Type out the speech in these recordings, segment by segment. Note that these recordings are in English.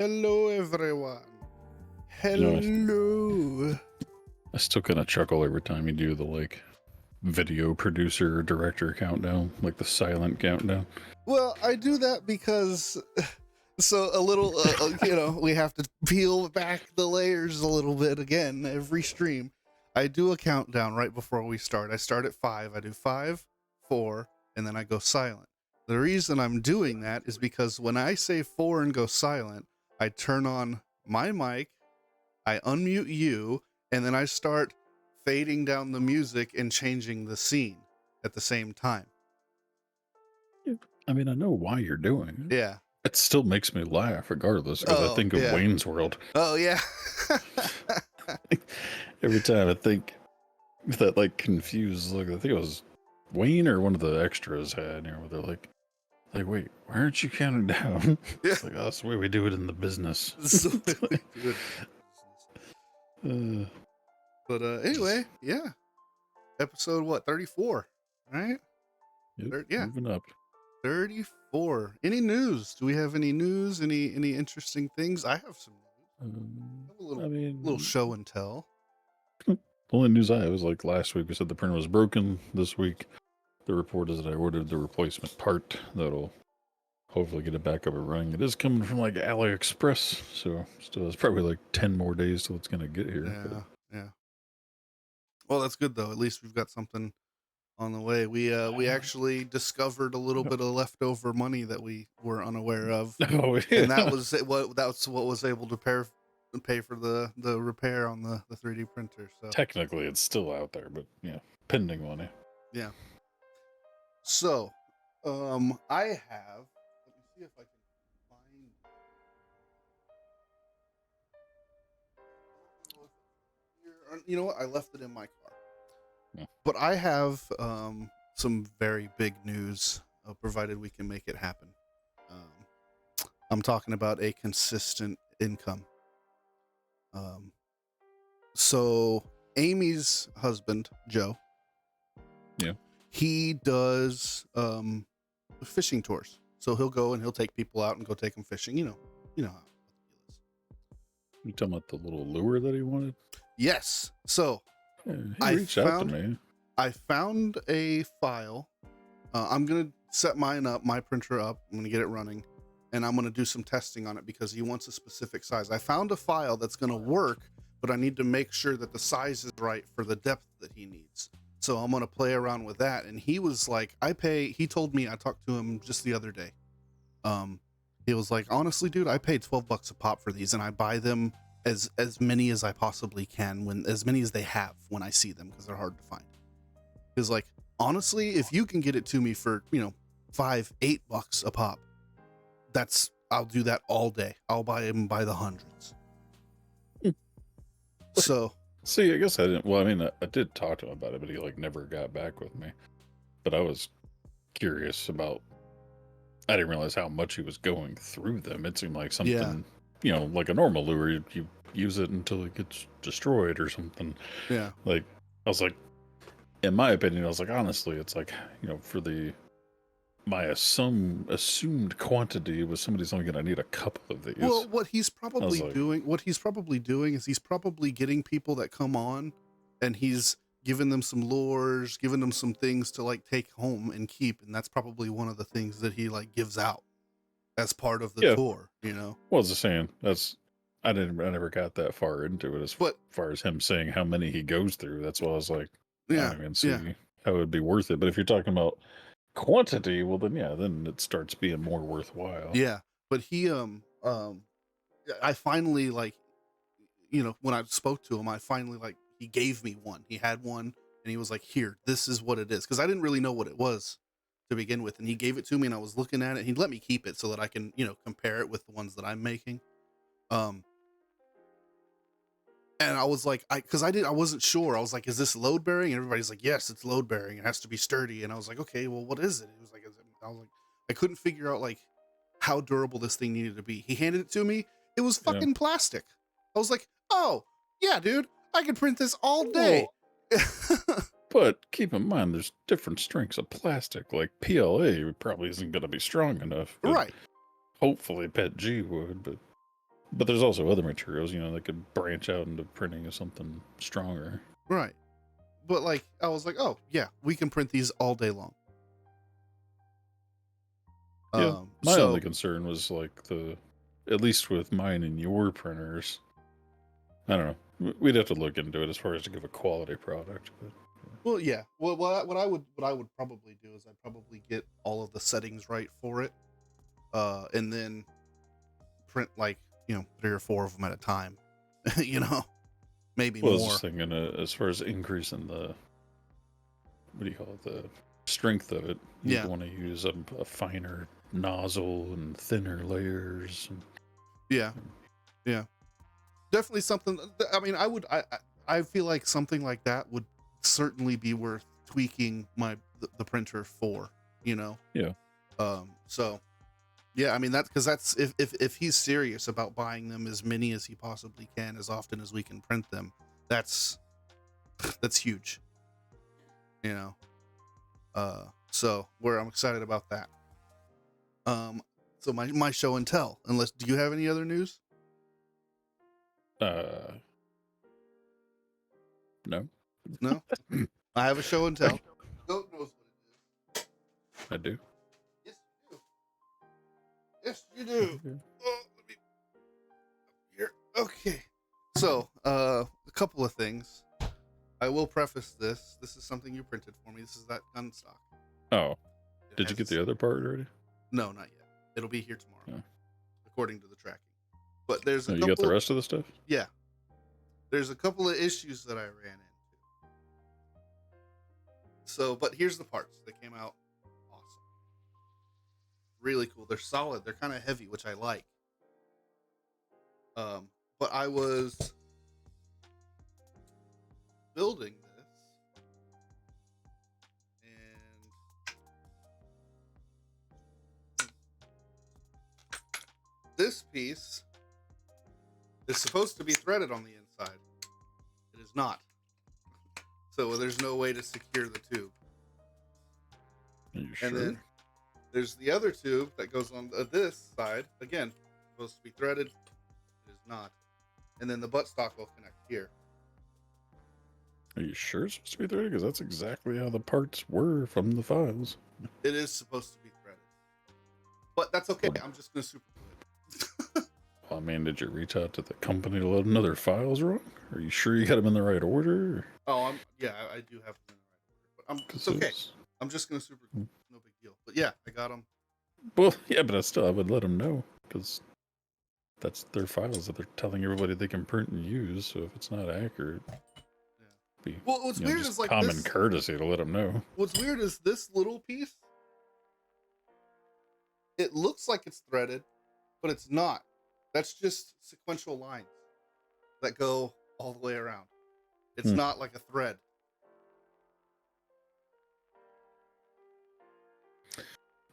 Hello, everyone. You Hello. I still kind of chuckle every time you do the video producer or director countdown, like the silent countdown. Well, I do that because, so a little, we have to peel back the layers a little bit again every stream. I do a countdown right before we start. I start at 5. I do 5, 4, and then I go silent. The reason I'm doing that is because when I say 4 and go silent, I turn on my mic, I unmute you, and then I start fading down the music and changing the scene at the same time. I mean, I know why you're doing it. Yeah. It still makes me laugh regardless, because I think of Wayne's World. Oh, yeah. Every time I think that confused look, I think it was Wayne or one of the extras had, where they're like, wait, why aren't you counting down? Yeah. It's like, oh, that's the way we do it in the business. But anyway, yeah. Episode what? 34, right? Yep, yeah. Moving up. 34. Any news? Do we have any news? Any interesting things? I have some news. I have a little show and tell. The only news I have was last week we said the printer was broken. This week the report is that I ordered the replacement part that'll hopefully get it back up and running. It is coming from AliExpress, so still has probably 10 more days till it's gonna get here. Yeah. Well, that's good though. At least we've got something on the way. We actually discovered a little bit of leftover money that we were unaware of. Oh, yeah. And that's what was able to pay for the repair on the 3D printer. So technically it's still out there, but yeah, pending money. Yeah. So I have, let me see if I can find, you know what, I left it in my car. Yeah. But I have some very big news, provided we can make it happen. I'm talking about a consistent income. So Amy's husband, Joe, yeah, he does fishing tours. So he'll go and he'll take people out and go take them fishing. You know how it is. You talking about the little lure that he wanted? Yes. So he reached out to me. I found a file. I'm gonna set my printer up. I'm gonna get it running, and I'm gonna do some testing on it because he wants a specific size. I found a file that's gonna work, but I need to make sure that the size is right for the depth that he needs. So I'm gonna play around with that. And he was like, he told me, I talked to him just the other day. He was like, honestly, dude, I paid $12 a pop for these, and I buy them as many as I possibly can, as many as they have when I see them, because they're hard to find. He was like, honestly, if you can get it to me for, $5-8 a pop, I'll do that all day. I'll buy them by the hundreds. So see, I guess I didn't. Well, I mean, I did talk to him about it, but he never got back with me. But I was curious about. I didn't realize how much he was going through them. It seemed like something, like a normal lure. You use it until it gets destroyed or something. Yeah. I was like, in my opinion, I was like, honestly, it's for my assumed quantity was somebody's only going to need a couple of these. Well, what he's probably doing is he's probably getting people that come on, and he's giving them some lures, giving them some things to take home and keep, and that's probably one of the things that he gives out as part of the tour. Well, as I was saying, I never got that far into it as far as him saying how many he goes through. That's why I was like, see how it would be worth it. But if you're talking about quantity, well then it starts being more worthwhile. Yeah, but he I finally when I spoke to him, I finally he gave me one. He had one, and he was like, here, this is what it is, because I didn't really know what it was to begin with, and he gave it to me, and I was looking at it. He'd let me keep it so that I can compare it with the ones that I'm making. And I was like, I wasn't sure. I was like, is this load bearing? And everybody's like, yes, it's load bearing. It has to be sturdy. And I was like, okay, well, what is it? It was like, I couldn't figure out how durable this thing needed to be. He handed it to me. It was fucking plastic. I was like, oh yeah, dude, I could print this all day. But keep in mind, there's different strengths of plastic. PLA probably isn't going to be strong enough. Right. Hopefully PETG would, but But there's also other materials, that could branch out into printing of something stronger. Right. But like, I was like, oh yeah, we can print these all day long. Yeah. My So only concern was like at least with mine and your printers, I don't know. We'd have to look into it as far as to give a quality product. But well, yeah. Well, what I would probably do is I'd probably get all of the settings right for it, and then print like 3 or 4 of them at a time. Maybe well, I was more. just thinking as far as increasing the what do you call it, the strength of it, you'd Yeah. want to use a finer nozzle and thinner layers. Yeah. Yeah. Definitely something. I mean, I feel like something like that would certainly be worth tweaking the printer for. Yeah. So yeah, I mean that's if he's serious about buying them as many as he possibly can, as often as we can print them, that's huge. So I'm excited about that. So my show and tell. Unless, do you have any other news? No. No. I have a show and tell. Goat knows what it is. I do. Yes, you do. Yes, you do. Oh, let me here. Okay. So, a couple of things. I will preface this. This is something you printed for me. This is that gun stock. Oh, did you get the other part already? No, not yet. It'll be here tomorrow, Oh. according to the tracking. But there's a You couple. got the rest of the stuff? Yeah. There's a couple of issues that I ran into. So, but here's the parts. They came out awesome. Really cool. They're solid. They're kind of heavy, which I like. But I was building this, and this piece is supposed to be threaded on the inside. It is not. So there's no way to secure the tube. Are you sure? And then there's the other tube that goes on this side. Again, supposed to be threaded. It is not. And then the buttstock will connect here. Are you sure it's supposed to be threaded? Because that's exactly how the parts were from the files. It is supposed to be threaded. But that's okay. I'm just going to super glue it. Well, I mean, did you reach out to the company to let them know their files wrong? Are you sure you got them in the right order? Oh, I do have them in the right order. But it's okay. I'm just going to super glue. No big deal. But yeah, I got them. Well, yeah, but I would let them know, because that's their files that they're telling everybody they can print and use. So if it's not accurate, well, what's weird is like common courtesy to let them know. What's weird is this little piece. It looks like it's threaded, but it's not. That's just sequential lines that go all the way around. It's not like a thread.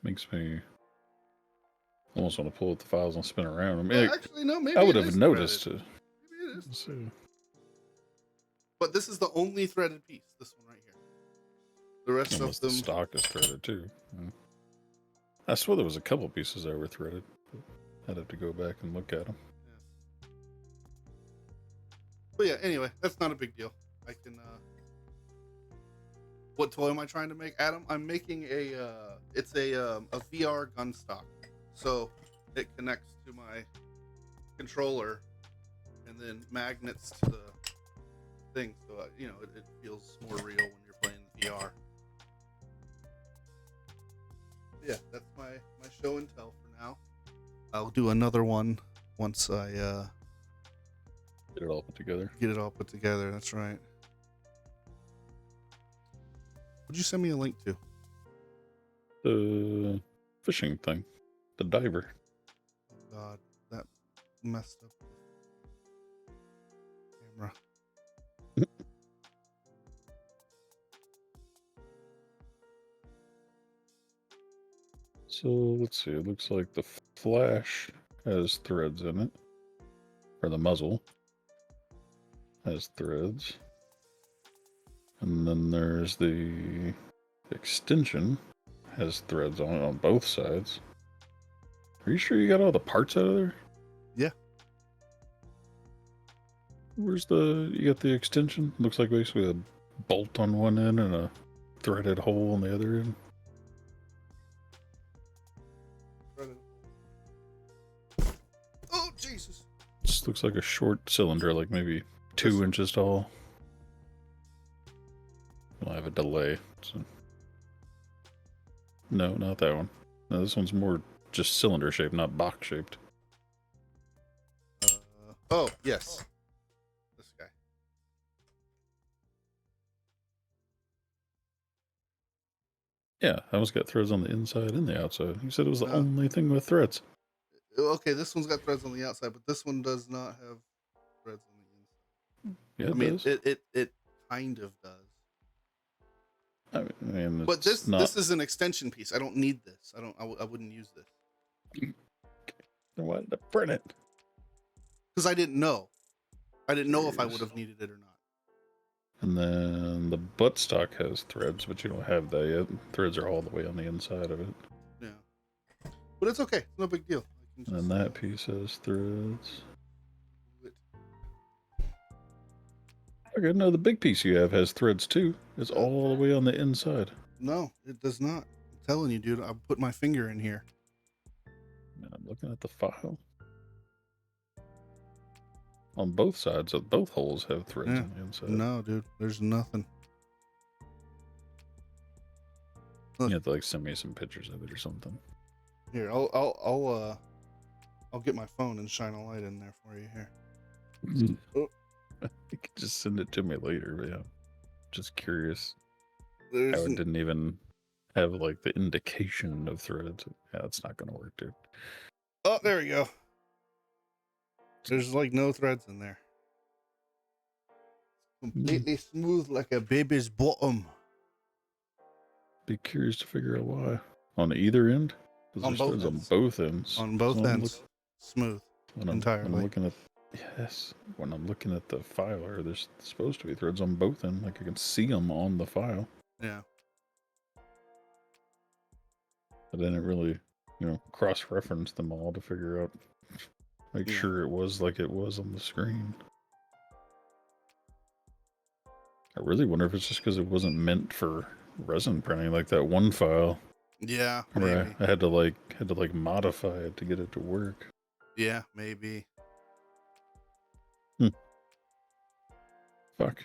Makes me almost want to pull out the files and spin around. I mean, well, actually, no. Maybe I would have noticed. Maybe it is. So. But this is the only threaded piece. This one right here. The rest of them. The stock is threaded too. Yeah. I swear there was a couple pieces that were threaded. I'd have to go back and look at them. Yeah. But yeah, anyway, that's not a big deal. I can. What toy am I trying to make, Adam? I'm making it's a VR gun stock. So it connects to my controller and then magnets to the thing. So, it feels more real when you're playing the VR. Yeah, that's my show and tell for now. I'll do another one once I get it all put together. Get it all put together. That's right. What'd you send me a link to? The fishing thing. The diver. Oh God, that messed up the camera. So let's see. It looks like the flash has threads in it, or the muzzle has threads. And then there's the extension, has threads on it on both sides. Are you sure you got all the parts out of there? Yeah. Where's you got the extension? Looks like basically a bolt on one end and a threaded hole on the other end. Oh, Jesus. Just looks like a short cylinder, like maybe 2 inches tall. Well, I have a delay. So. No, not that one. No, this one's more just cylinder shaped, not box shaped. Oh, yes. This guy. Yeah, I almost got threads on the inside and the outside. You said it was the only thing with threads. Okay, this one's got threads on the outside, but this one does not have threads on the inside. Yeah, I mean, does. it kind of does. I mean, but this is an extension piece. I don't need this. I wouldn't use this. I wanted to print it because I didn't know. I didn't know if I would have needed it or not. And then the buttstock has threads, but you don't have that yet. Threads are all the way on the inside of it. Yeah, but it's okay. It's no big deal. And that piece has threads. Okay, no, the big piece you have has threads too. It's all the way on the inside. No, it does not. I'm telling you, dude. I put my finger in here. Man, I'm looking at the file. On both sides of both holes have threads on the inside. No, dude. There's nothing. Look. You have to like send me some pictures of it or something. Here, I'll get my phone and shine a light in there for you here. Oh. You can just send it to me later, but yeah. Just curious how it didn't even have like the indication of threads. Yeah, that's not gonna work, dude. Oh, there we go. There's like no threads in there. Completely smooth like a baby's bottom. Be curious to figure out why. On either end? On both ends. On both ends. On both ends. Smooth. Entirely. I'm looking at when I'm looking at the file, there's supposed to be threads on both ends. Like I can see them on the file. Yeah. But then it really, cross-reference them all to figure out, make sure it was like it was on the screen. I really wonder if it's just because it wasn't meant for resin printing, like that one file. Yeah, maybe. I had to modify it to get it to work. Yeah, maybe. Fuck.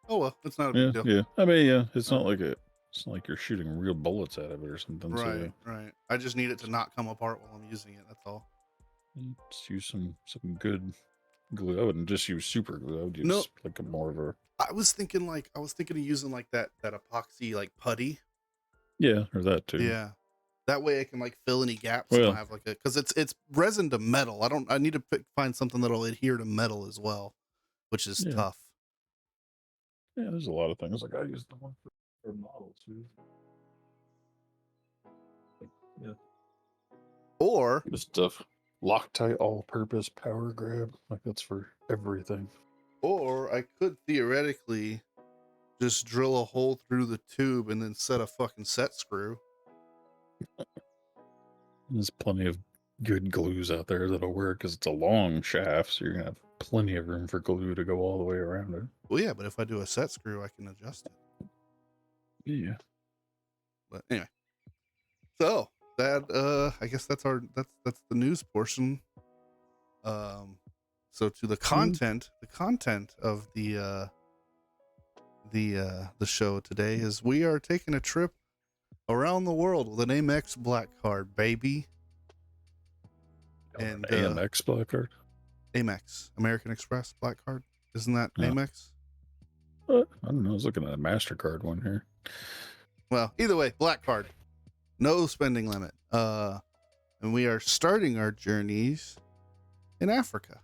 Oh well, it's not a big deal. Yeah. I mean, it's not like it's not like you're shooting real bullets out of it or something. Right, right. I just need it to not come apart while I'm using it. That's all. Let's use some good glue. I wouldn't just use super glue. I would use like more of a. I was thinking of using like that epoxy like putty. Yeah, or that too. Yeah. That way I can like fill any gaps and have like because it's resin to metal. I need to find something that'll adhere to metal as well, which is tough. Yeah, there's a lot of things. Like I use the one for models too. Yeah. Or this stuff, Loctite all-purpose power grab. Like that's for everything. Or I could theoretically just drill a hole through the tube and then set a fucking set screw. There's plenty of good glues out there that'll work because it's a long shaft, so you're gonna have plenty of room for glue to go all the way around it. Well, yeah, but if I do a set screw, I can adjust it. Yeah. But anyway, so that I guess that's the news portion. So to the content of the show today is we are taking a trip around the world with an Amex Black Card, baby. And Amex Black Card? Amex, American Express Black Card. Isn't that Amex? I don't know. I was looking at a MasterCard one here. Well, either way, Black Card. No spending limit. And we are starting our journeys in Africa.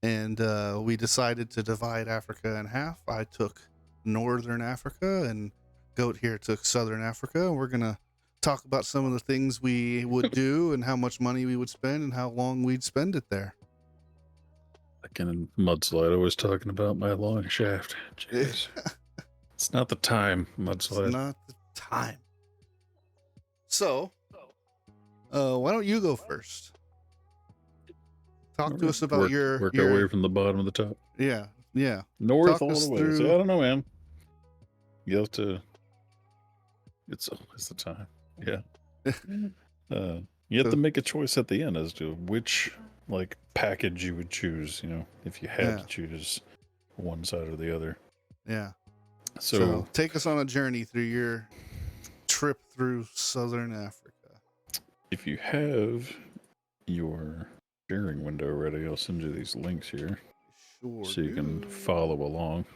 And we decided to divide Africa in half. I took Northern Africa and Goat here took Southern Africa. And we're going to talk about some of the things we would do and how much money we would spend and how long we'd spend it there. Like in Mudslide, I was talking about my long shaft. Jeez. It's not the time, Mudslide. It's not the time. So, why don't you go first? Talk to us about work our way from the bottom of the top. Yeah. North Talk all us the way. through. So I don't know, man. You have to. It's always the time. Yeah. You have to make a choice at the end as to which like package you would choose. You know, if you had to choose one side or the other. Yeah. So take us on a journey through your trip through Southern Africa. If you have your sharing window ready, I'll send you these links here. Sure. So you can follow along.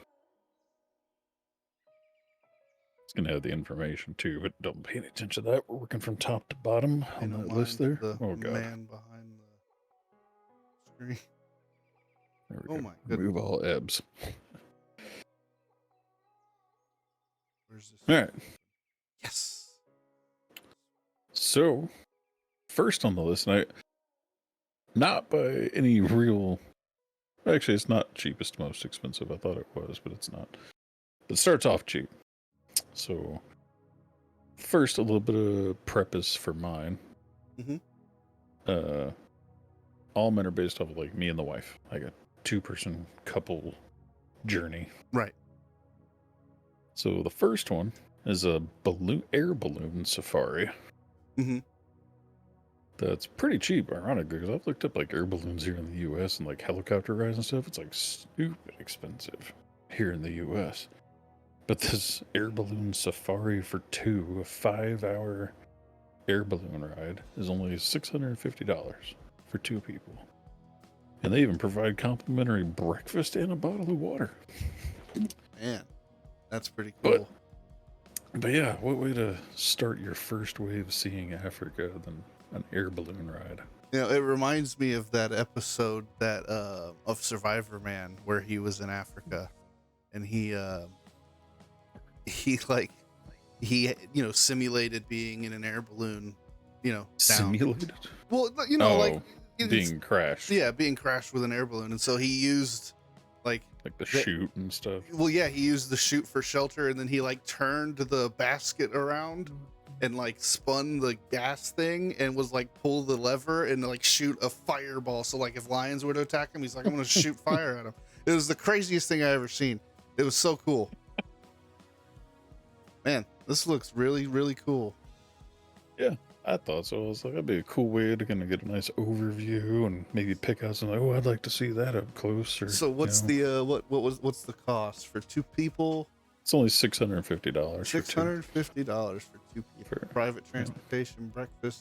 It's going to have the information too, but don't pay any attention to that. We're working from top to bottom on that list there. Oh, God. Man behind the screen. There we go. My goodness. Remove all ebbs. Where's this? All right. Yes. So, first on the list, not by any real... Actually, it's not cheapest, most expensive. I thought it was, but it's not. It starts off cheap. So, first, a little bit of preface for mine. Mm-hmm. All men are based off of like me and the wife, like a 2-person couple journey. Right. So the first one is a air balloon safari. Mm-hmm. That's pretty cheap, ironically, because I've looked up like air balloons here in the U.S. and like helicopter rides and stuff. It's like stupid expensive here in the U.S. But this air balloon safari for 2, a 5-hour air balloon ride, is only $650 for 2 people. And they even provide complimentary breakfast and a bottle of water. Man, that's pretty cool. But yeah, what way to start your first wave seeing Africa than an air balloon ride? You know, it reminds me of that episode that of Survivor Man where he was in Africa, and he simulated being in an air balloon, down. Simulated? Well, being crashed. Yeah, being crashed with an air balloon, and so he used like the chute and stuff. Well, yeah, he used the chute for shelter, and then he like turned the basket around and like spun the gas thing and was like pull the lever and like shoot a fireball. So like if lions were to attack him, he's like, I'm gonna shoot fire at him. It was the craziest thing I ever seen. It was so cool. Man, this looks really, really cool. Yeah, I thought so. I was like, that'd be a cool way to kind of get a nice overview and maybe pick out something. Oh, I'd like to see that up close. Or, so what's the what's the cost for 2 people? It's only $650. $650 for 2 people. Private transportation, breakfast.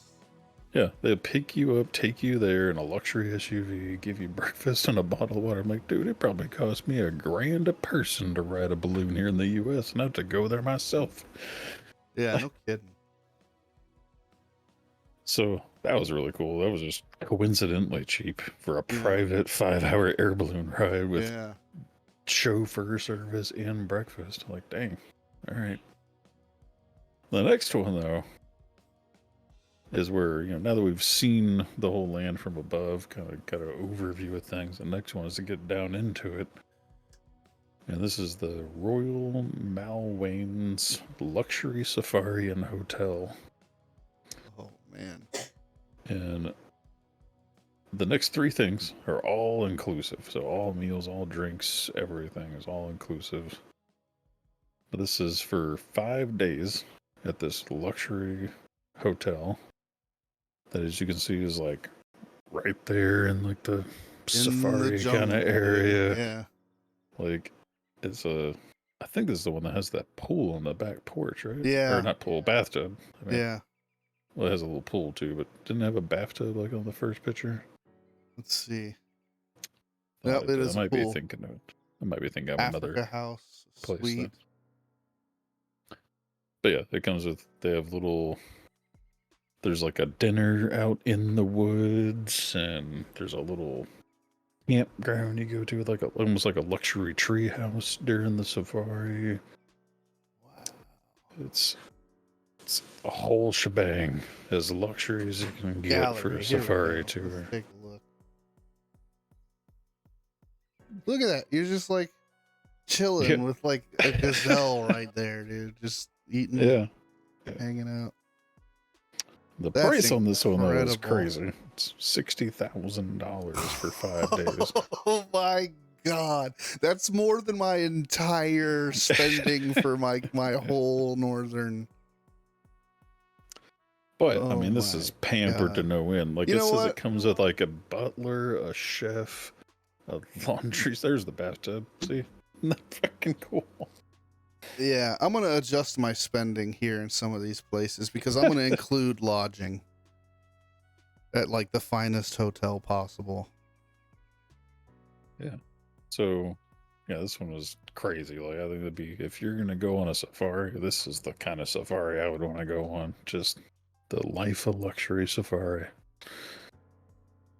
Yeah, they'll pick you up, take you there in a luxury SUV, give you breakfast and a bottle of water. I'm like, dude, it probably cost me $1,000 a person to ride a balloon here in the U.S. and I have to go there myself. Yeah, no kidding. So that was really cool. That was just coincidentally cheap for a private 5-hour air balloon ride with chauffeur service and breakfast. Like, dang. All right. The next one, though, is where, now that we've seen the whole land from above, kind of got an overview of things, the next one is to get down into it. And this is the Royal Malwane's Luxury Safari and Hotel. Oh, man. And the next 3 things are all inclusive. So all meals, all drinks, everything is all inclusive. But this is for 5 days at this luxury hotel that, as you can see, is like right there in like the safari kind of area. Yeah. Like I think this is the one that has that pool on the back porch, right? Yeah. Or not pool, bathtub. Yeah. Well, it has a little pool too, but didn't it have a bathtub like on the first picture? Let's see. No, it is. I might be thinking of it. I might be thinking of Africa another house place. Suite. But yeah, it comes with. They have there's like a dinner out in the woods, and there's a little campground you go to, like almost like a luxury tree house during the safari. Wow. It's a whole shebang, as luxury as you can get for a safari tour. Let's take a look. Look at that. You're just like chilling with like a gazelle right there, dude. Just eating, hanging out. The That's price on this one though is incredible. crazy. It's $60,000 for 5 days. Oh my God. That's more than my entire spending for my whole northern. But I Oh mean, this is my pampered to God. no end. Like You it know says, what? it comes with like a butler, a chef, a laundry. There's the bathtub. See, isn't that fucking cool? Yeah, I'm gonna adjust my spending here in some of these places because I'm gonna include lodging at like the finest hotel possible. Yeah. So, yeah, this one was crazy. Like I think it'd be, if you're gonna go on a safari, this is the kind of safari I would want to go on. Just the life of luxury safari.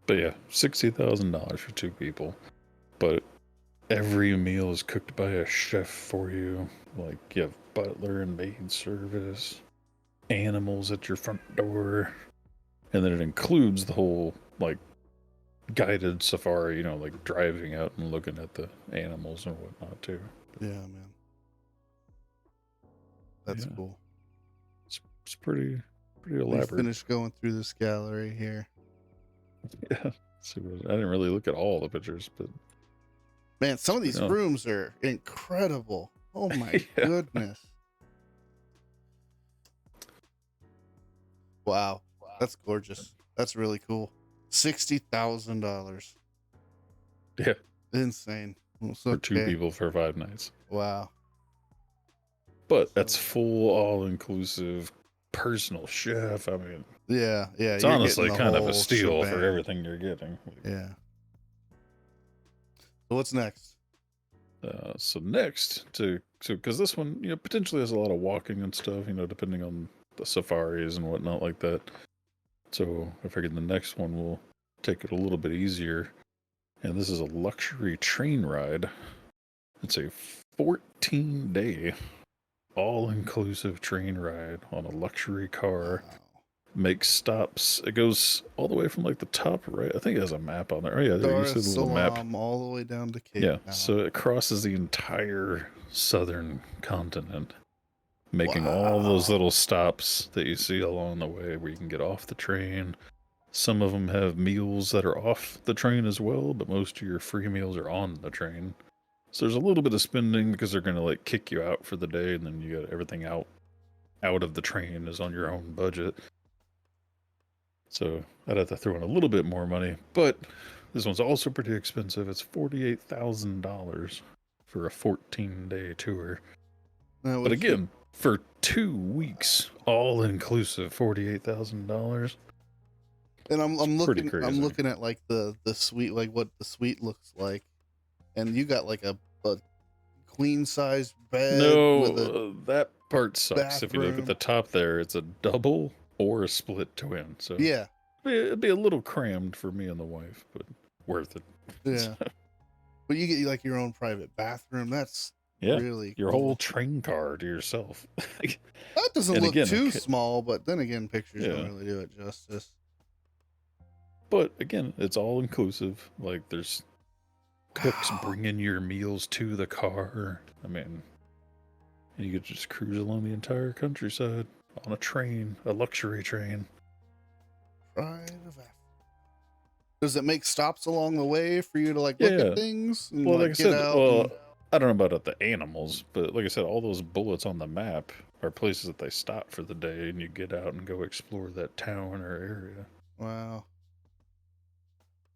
But yeah, $60,000 for 2 people. But every meal is cooked by a chef for you. Like you have butler and maid service, animals at your front door, and then it includes the whole like guided safari. You know, like driving out and looking at the animals and whatnot too. Yeah, man. That's cool. It's pretty Let me elaborate. finish going through this gallery here. Yeah. So I didn't really look at all the pictures, but Man, some of these rooms are incredible. Oh my goodness. Wow. That's gorgeous. That's really cool. $60,000. Yeah. Insane. For 2 people for 5 nights. Wow. But that's full all-inclusive personal chef. I mean, yeah. It's honestly kind of a steal for everything you're getting. Yeah. So what's next? So next, because this one, you know, potentially has a lot of walking and stuff, you know, depending on the safaris and whatnot like that. So I figured the next one will take it a little bit easier. And this is a luxury train ride. It's a 14-day all-inclusive train ride on a luxury car. Wow. Makes stops. It goes all the way from like the top right. I think it has a map on there. Oh yeah, there you see the little map. All the way down to Cape Yeah, Town. so it crosses the entire southern continent, making all those little stops that you see along the way where you can get off the train. Some of them have meals that are off the train as well, but most of your free meals are on the train. So there's a little bit of spending because they're going to like kick you out for the day, and then you got everything out of the train is on your own budget. So I'd have to throw in a little bit more money, but this one's also pretty expensive. It's $48,000 for a 14-day tour. But again, for 2 weeks, all inclusive, $48,000. And I'm looking at like the suite, like what the suite looks like, and you got like a queen size bed. No, that part sucks. Bathroom. If you look at the top there, it's a double or a split twin. So yeah, it'd be a little crammed for me and the wife, but worth it. Yeah. But you get like your own private bathroom. That's really your cool. whole train car to yourself. That doesn't look too small, but then again, pictures don't really do it justice. But again, it's all inclusive. Like there's cooks bringing your meals to the car. I mean, you could just cruise along the entire countryside on a train, a luxury train. Does it make stops along the way for you to like look at things? And, well, like I said, I don't know about the animals, but like I said, all those bullets on the map are places that they stop for the day, and you get out and go explore that town or area. Wow.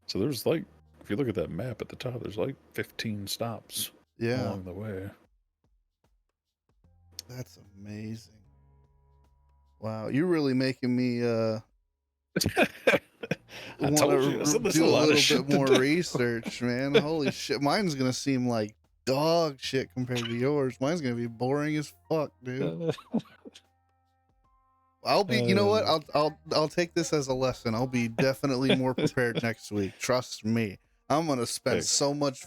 So there's like, if you look at that map at the top, there's like 15 stops along the way. That's amazing. Wow, you're really making me I told you, do a little bit more research, man. Holy shit, mine's gonna seem like dog shit compared to yours. Mine's gonna be boring as fuck, dude. I'll be, you know what? I'll take this as a lesson. I'll be definitely more prepared next week. Trust me. I'm gonna spend so much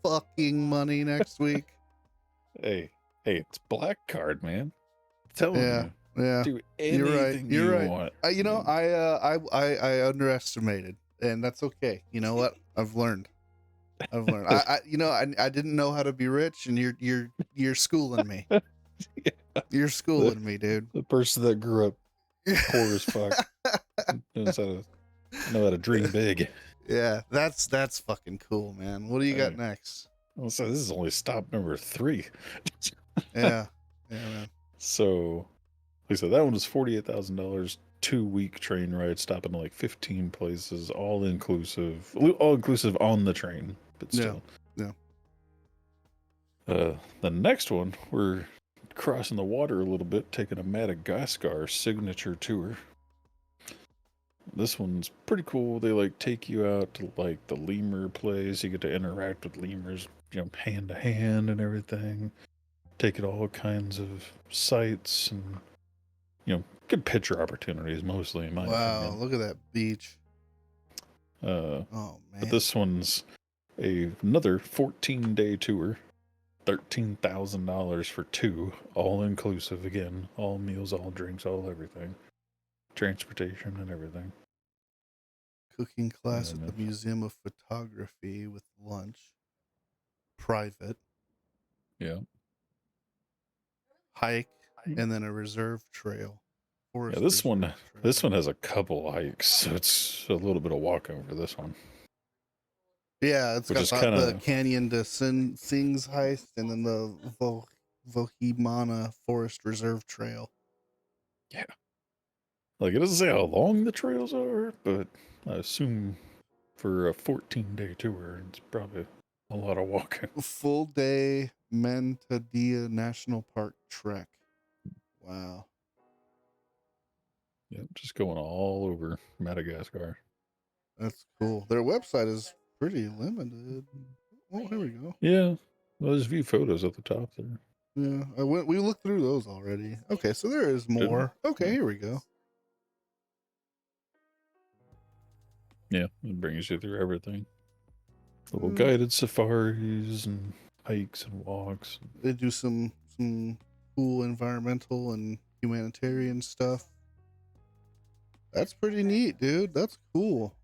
fucking money next week. Hey, it's black card, man. I'm telling you. Yeah, do anything you want. You know, I underestimated, and that's okay. You know what? I've learned. I didn't know how to be rich, and you're schooling me. You're schooling me, dude. The person that grew up Poor as fuck. Knows how to know how to dream big. Yeah, that's fucking cool, man. What do you got Hey, next? well, so this is only stop number 3. Yeah, yeah, man. So, like I said, that one was $48,000. 2-week train ride, stopping to like 15 places, all inclusive on the train, but Yeah, still. yeah. The next one, we're crossing the water a little bit, taking a Madagascar signature tour. This one's pretty cool. They like take you out to like the lemur place. You get to interact with lemurs, hand to hand and everything. Take it all kinds of sights and good picture opportunities mostly in my Wow, opinion. look at that beach. Uh, Oh but man. this one's another 14-day tour. $13,000 for 2, all inclusive again, all meals, all drinks, all everything, transportation and everything. Cooking class at And the Museum of Photography with lunch. Private. yeah, Hike and then a reserve trail. yeah, Forest this reserve one trail. this one has a couple hikes, so it's a little bit of walk over this one. Yeah, it's Which got is kind the of Canyon to Sings heist and then the Vohimana Forest Reserve Trail. yeah. Like, it doesn't say how long the trails are, but I assume for a 14-day tour, it's probably a lot of walking. Full day Mantadia National Park trek. Wow. Yeah, just going all over Madagascar. That's cool. Their website is pretty limited. Oh, here we go. Yeah, well, there's view photos at the top there. Yeah, we looked through those already. Okay, so there is Did we? more. Okay, Yeah. here we go. Yeah, it brings you through everything. Little Mm, guided safaris and hikes and walks. They do some cool environmental and humanitarian stuff. That's pretty neat, dude. That's cool.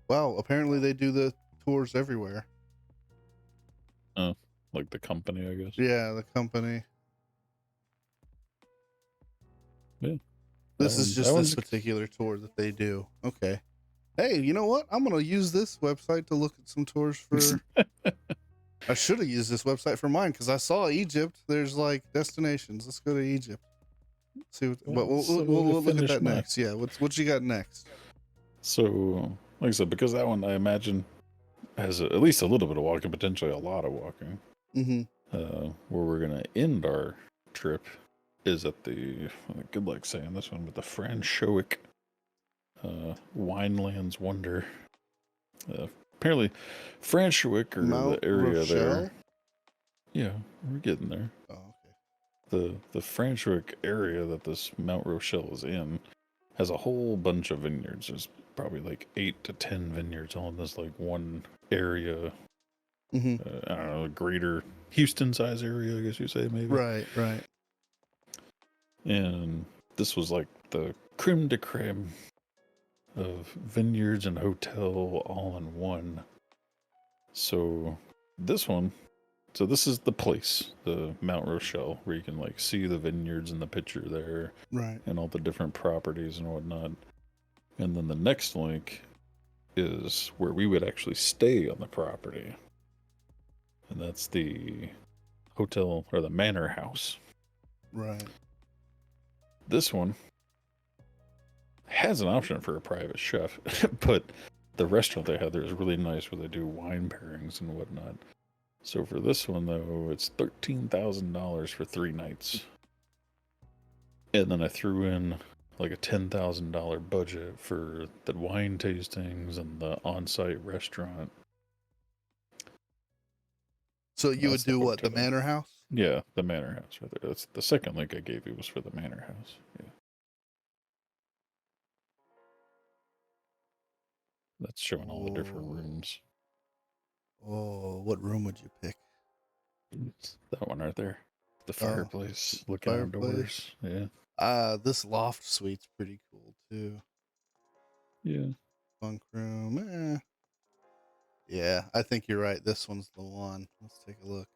Wow, apparently they do the tours everywhere. Oh, like the company, I guess. Yeah, the company. Yeah. This is just this particular tour that they do. Okay. Hey, you know what? I'm gonna use this website to look at some tours for. I should have used this website for mine because I saw Egypt. There's like destinations. Let's go to Egypt. See what, but we'll look at that next. Yeah, what you got next? So, like I said, because that one I imagine has at least a little bit of walking, potentially a lot of walking. Mm-hmm. Where we're gonna end our trip is at the good luck saying this one, but the Franchowick Winelands Wonder. Apparently, Franchowick or Mount the area Rochelle? there. Yeah, we're getting there. Oh, okay. The Franchowick area that this Mount Rochelle is in has a whole bunch of vineyards. There's probably like 8 to 10 vineyards all in this like one area. Mm-hmm. I don't know, greater Houston size area, I guess you say maybe. Right, right. And this was like the creme de creme of vineyards and hotel all in one. So this is the place, the Mount Rochelle, where you can like see the vineyards in the picture there, Right. and all the different properties and whatnot. And then the next link is where we would actually stay on the property, and that's the hotel or the manor house. Right. This one has an option for a private chef, but the restaurant they have there is really nice where they do wine pairings and whatnot. So for this one, though, it's $13,000 for 3 nights. And then I threw in like a $10,000 budget for the wine tastings and the on-site restaurant. So you would do what? The manor house? Yeah, the manor house right there. That's the second link I gave you was for the manor house. Yeah. That's showing all the different rooms. Oh, what room would you pick? That one right there. The fireplace, looking outdoors. Yeah. This loft suite's pretty cool too. Yeah. Bunk room. Yeah, I think you're right. This one's the one. Let's take a look.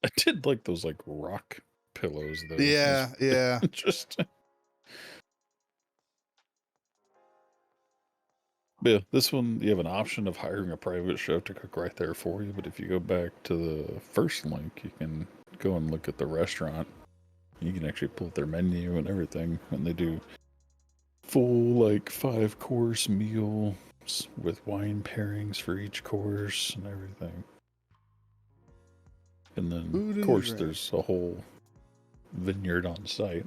I did like those like rock pillows though. Yeah, yeah. Interesting. But yeah, this one you have an option of hiring a private chef to cook right there for you. But if you go back to the first link, you can go and look at the restaurant. You can actually pull up their menu and everything, and they do full like 5-course meals with wine pairings for each course and everything. And then, Food of and course, drink. there's a whole vineyard on site,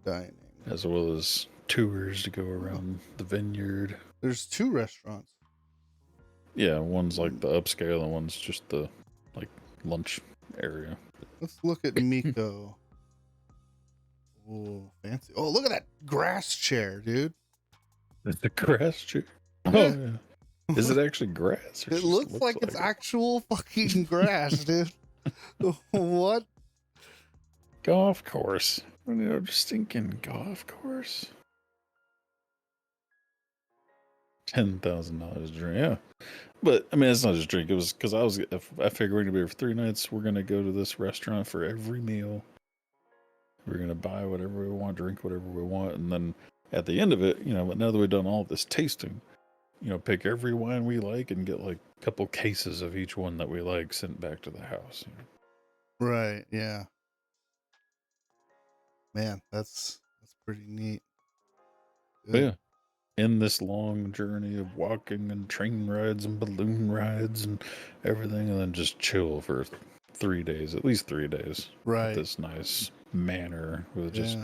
Dining. as well as tours to go around the vineyard. There's 2 restaurants. Yeah, one's like the upscale and one's just the like lunch area. Let's look at Miko. Oh, fancy. Oh, look at that grass chair, dude. The grass chair. Yeah. Oh yeah. Is it actually grass? It looks like it's actual fucking grass, dude. What? Golf course. You know, just thinking golf course. $10,000 a drink. Yeah. But I mean, it's not just a drink. It was because I figured we're gonna be here for 3 nights. We're gonna go to this restaurant for every meal. We're gonna buy whatever we want, drink whatever we want, and then at the end of it, you know, now that we've done all this tasting, you know, pick every wine we like and get like a couple cases of each one that we like sent back to the house. You know? Right, yeah. Man, that's pretty neat. But yeah, in this long journey of walking and train rides and balloon rides and everything, and then just chill for 3 days, at least 3 days. Right. At this nice manor with just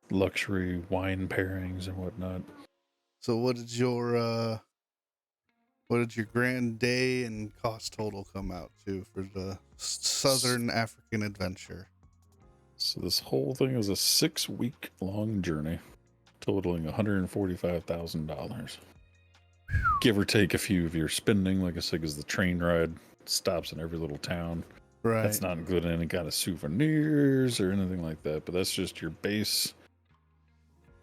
luxury wine pairings and whatnot. So what did your grand day and cost total come out to for the Southern African adventure? So this whole thing is a 6-week long journey, totaling $145,000. Give or take a few of your spending, like I said, because the train ride stops in every little town. Right. That's not including any kind of souvenirs or anything like that, but that's just your base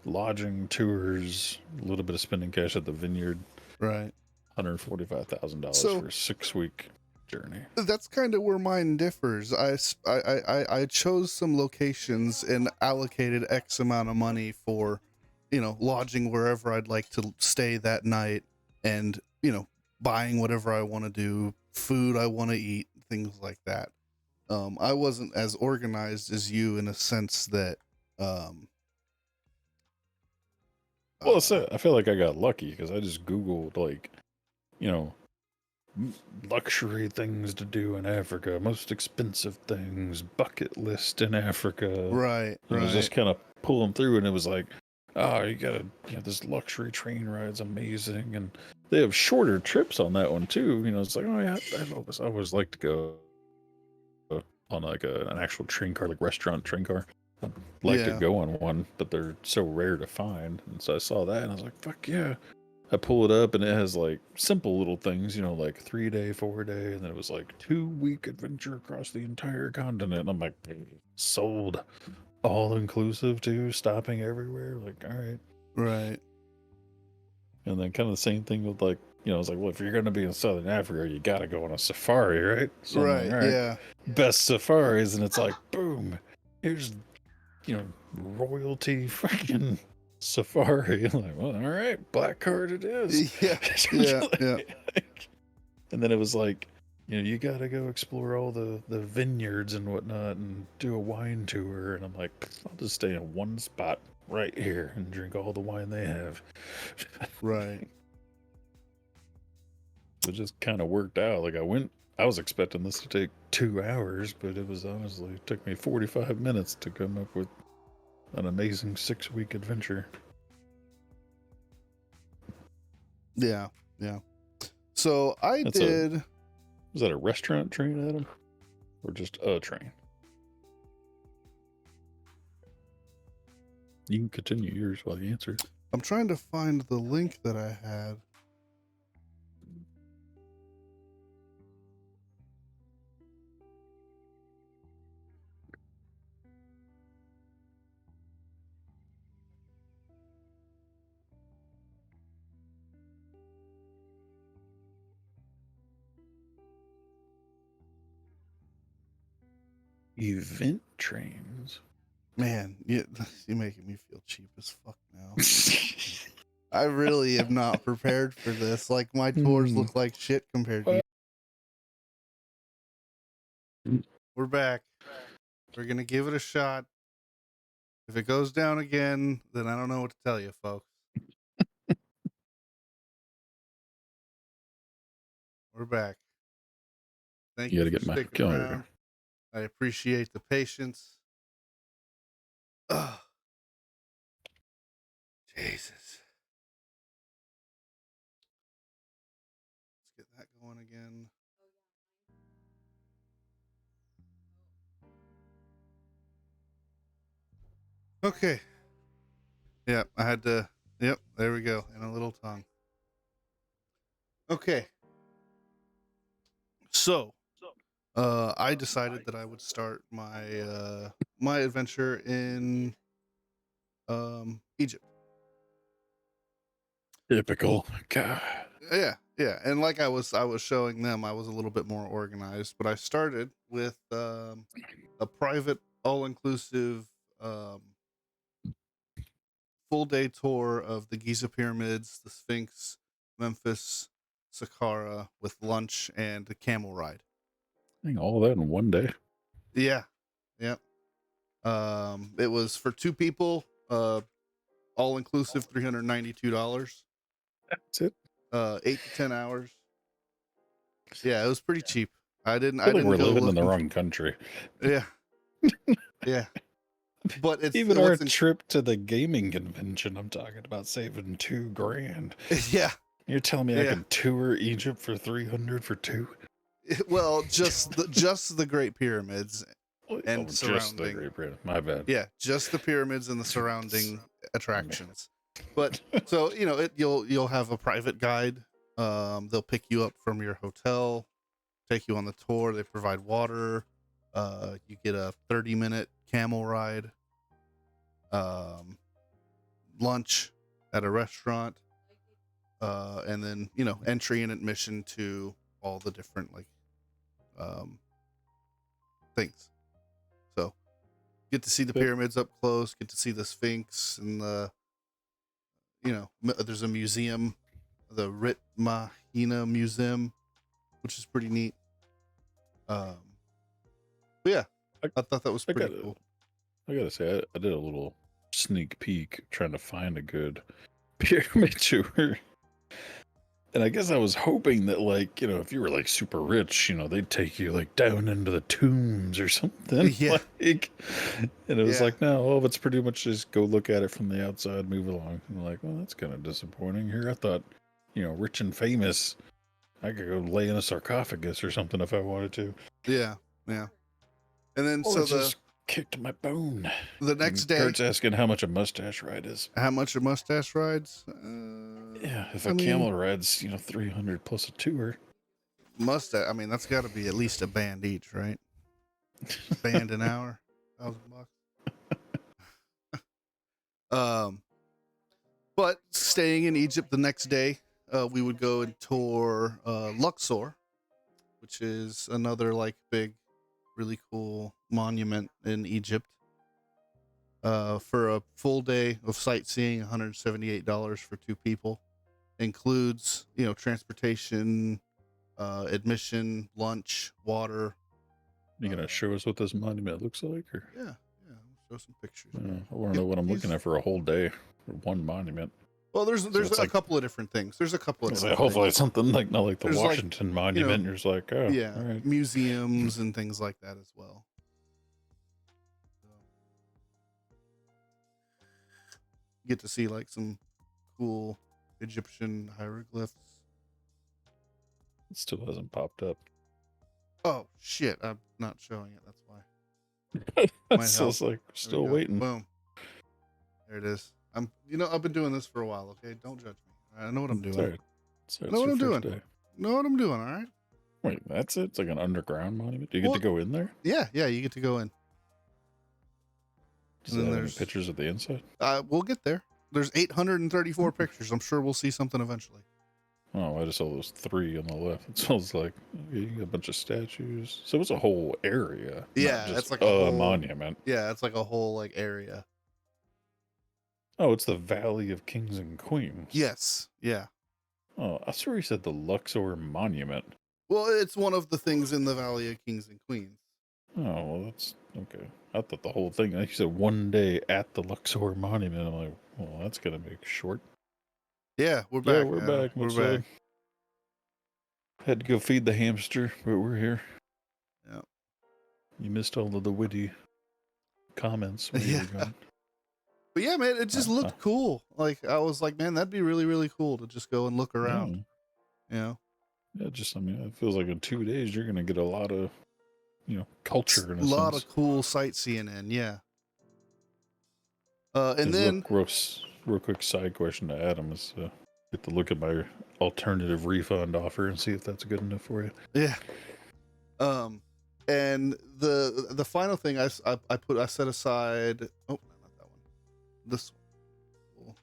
lodging, tours, a little bit of spending cash at the vineyard. Right. $145,000 for a 6-week journey. That's kind of where mine differs. I chose some locations and allocated X amount of money for, you know, lodging wherever I'd like to stay that night, and, you know, buying whatever I want to do, food I want to eat, things like that. I wasn't as organized as you in a sense that well, I feel like I got lucky because I just Googled, like, you know, luxury things to do in Africa, most expensive things, bucket list in Africa. Right. I was just kind of pulling through, and it was like, oh, you gotta, you know, this luxury train ride's amazing, and they have shorter trips on that one too. You know, it's like, oh yeah, I always like to go on like an actual train car, like restaurant train car. I'd like to go on one, but they're so rare to find. And so I saw that and I was like, fuck yeah. I pull it up and it has like simple little things, you know, like 3-day, 4-day, and then it was like 2-week adventure across the entire continent. And I'm like, sold. All inclusive too, stopping everywhere. Like, all right. Right. And then kind of the same thing with like, you know, it's like, well, if you're going to be in Southern Africa, you got to go on a safari, right? So right. Like, all right, yeah. Best safaris. And it's like, boom, here's, you know, royalty freaking safari. I'm like, well, all right, black card it is. Yeah. Yeah. And then it was like, you know, you got to go explore all the vineyards and whatnot and do a wine tour. And I'm like, I'll just stay in one spot right here and drink all the wine they have. Right. It just kind of worked out. Like I was expecting this to take 2 hours, but it was honestly, it took me 45 minutes to come up with an amazing 6-week adventure. Yeah. Yeah. So was that a restaurant train, Adam? Or just a train? You can continue yours while you answer. I'm trying to find the link that I had. Event trains. Man, you're making me feel cheap as fuck now. I really am not prepared for this. Like, my tours look like shit compared to you. We're back. We're going to give it a shot. If it goes down again, then I don't know what to tell you, folks. We're back. Thank you You gotta for get my sticking calendar. around. I appreciate the patience. Ugh. Jesus. Let's get that going again. Okay. Yeah, I had to. Yep, there we go. In a little tongue. Okay. So, I decided that I would start my my adventure in Egypt. Typical. God. Yeah, and like I was showing them, I was a little bit more organized, but I started with a private, all-inclusive, full-day tour of the Giza pyramids, the Sphinx, Memphis, Saqqara, with lunch and a camel ride. Dang, all that in one day. Yeah, yeah. It was for 2 people, all inclusive, $392. That's it. 8 to 10 hours. Yeah, it was pretty cheap. I I didn't feel like we're go living in the looking. wrong country. Yeah, yeah. But it's Even our trip to the gaming convention, I'm talking about saving $2,000. Yeah, You're telling me I yeah. could tour Egypt for 300 for 2? Well, just the Great Pyramids and Just the surrounding. Great Pyramid. My bad. Yeah, just the pyramids and the surrounding attractions. But so you'll have a private guide. They'll pick you up from your hotel, take you on the tour. They provide water. You get a 30-minute camel ride. Lunch at a restaurant. And then entry and admission to all the different things. So get to see the pyramids up close, get to see the Sphinx, and there's a museum, the Rit Mahina Museum, which is pretty neat. But yeah, I thought that was pretty cool. I gotta say, I did a little sneak peek trying to find a good pyramid tour. And I guess I was hoping that, if you were super rich, they'd take you down into the tombs or something. Yeah. And it was no, it's pretty much just go look at it from the outside, move along. And well, that's kind of disappointing here. I thought, rich and famous, I could go lay in a sarcophagus or something if I wanted to. Yeah. And then just kicked my bone. The next day, Kurt's asking how much a mustache ride is. How much a mustache rides? Yeah, if a camel rides, 300 plus a tour. Mustache. I mean, that's got to be at least a band each, right? Band an hour, $1,000. But staying in Egypt the next day, we would go and tour Luxor, which is another big, really cool monument in Egypt. For a full day of sightseeing, $178 for 2 people. Includes, transportation, admission, lunch, water. You gonna show us what this monument looks like? Or? Yeah, I'll show some pictures. I want to know what I'm looking at for a whole day for one monument. Well, there's a couple of different things. There's a couple of different hopefully things. It's something not like the Washington Monument. You're just oh, yeah, all right. Museums and things like that as well. Get to see some cool Egyptian hieroglyphs. It still hasn't popped up. Oh shit! I'm not showing it. That's why. Still waiting. Boom. There it is. I've been doing this for a while. Okay, don't judge me. I know what I'm doing. So know what I'm doing. Know what I'm doing. All right. Wait, that's it? It's like an underground monument. Do you get to go in there? Yeah, you get to go in. Does it have any pictures of the inside? We'll get there. There's 834 pictures. I'm sure we'll see something eventually. Oh, I just saw those three on the left. So it's like, okay, you got a bunch of statues. So it's a whole area, not Yeah, just it's like a a whole. monument. Yeah, it's like a whole like area. Oh, it's the Valley of Kings and Queens. Yes. Yeah. Oh, I swear he said the Luxor Monument. Well, it's one of the things in the Valley of Kings and Queens. Oh, well, that's okay. I thought the whole thing, like you said, one day at the Luxor Monument. I'm like, well, that's going to make short. Yeah, we're Yeah, back, we're Adam. back. We're What's up? back. Had to go feed the hamster, but we're here. Yeah. You missed all of the witty comments while you Yeah. were gone. But yeah, man, it just looked cool. Like I was like, man, that'd be really, really cool to just go and look around. Yeah. Yeah, just, I mean, it feels like in 2 days you're going to get a lot of, culture in a lot sense. of cool sightseeing in, yeah. And then real quick side question to Adam is get to look at my alternative refund offer and see if that's good enough for you. yeah. And the final thing I set aside. Oh, not that one. This one. Cool.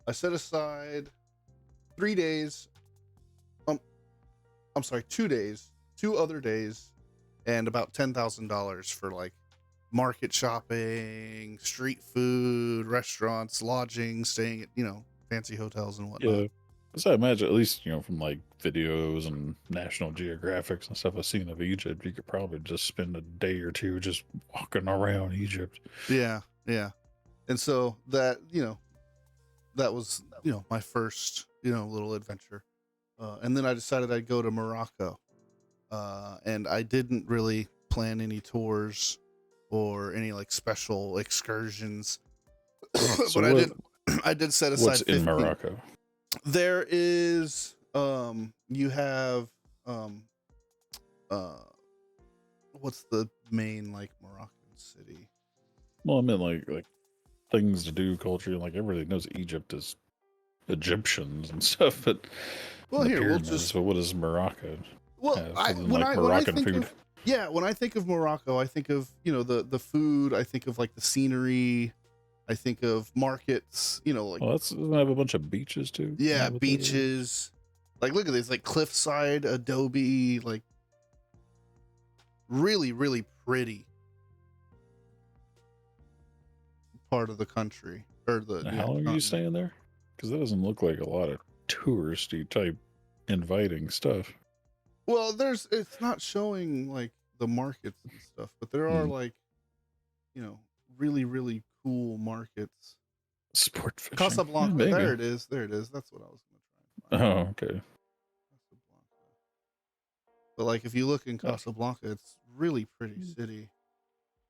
I set aside 3 days. I'm sorry, 2 days, 2 other days, and about $10,000 for like market shopping, street food, restaurants, lodging, staying at fancy hotels and whatnot. Yeah. So I imagine, at least, from like videos and National Geographics and stuff I've seen of Egypt, you could probably just spend a day or two just walking around Egypt. Yeah, yeah. And so that that was my first little adventure. And then I decided I'd go to Morocco. And I didn't really plan any tours or any like special excursions. So But I did set aside what's 15. in Morocco? There is you have uh what's the main like Moroccan city? Well, I meant like things to do, culture. Like everybody knows Egypt is Egyptians and stuff, but Well, the here we'll pyramids. just So what does Morocco well, have I other than when like I Moroccan think food? of when I think of Morocco, I think of the food. I think of like the scenery. I think of markets. Like Well, doesn't it have a bunch of beaches too? Isn't that what that is? beaches. Like look at this, like cliffside adobe, like really really pretty part of the country or the Now, how long are you continent. staying there? Because that doesn't look like a lot of touristy type inviting stuff. Well, it's not showing like the markets and stuff, but there are like really really cool markets. Sport fishing. Casablanca, Yeah, there it is. That's what I was gonna try and find. Oh, okay. Casablanca. But like if you look in Casablanca, it's really pretty city.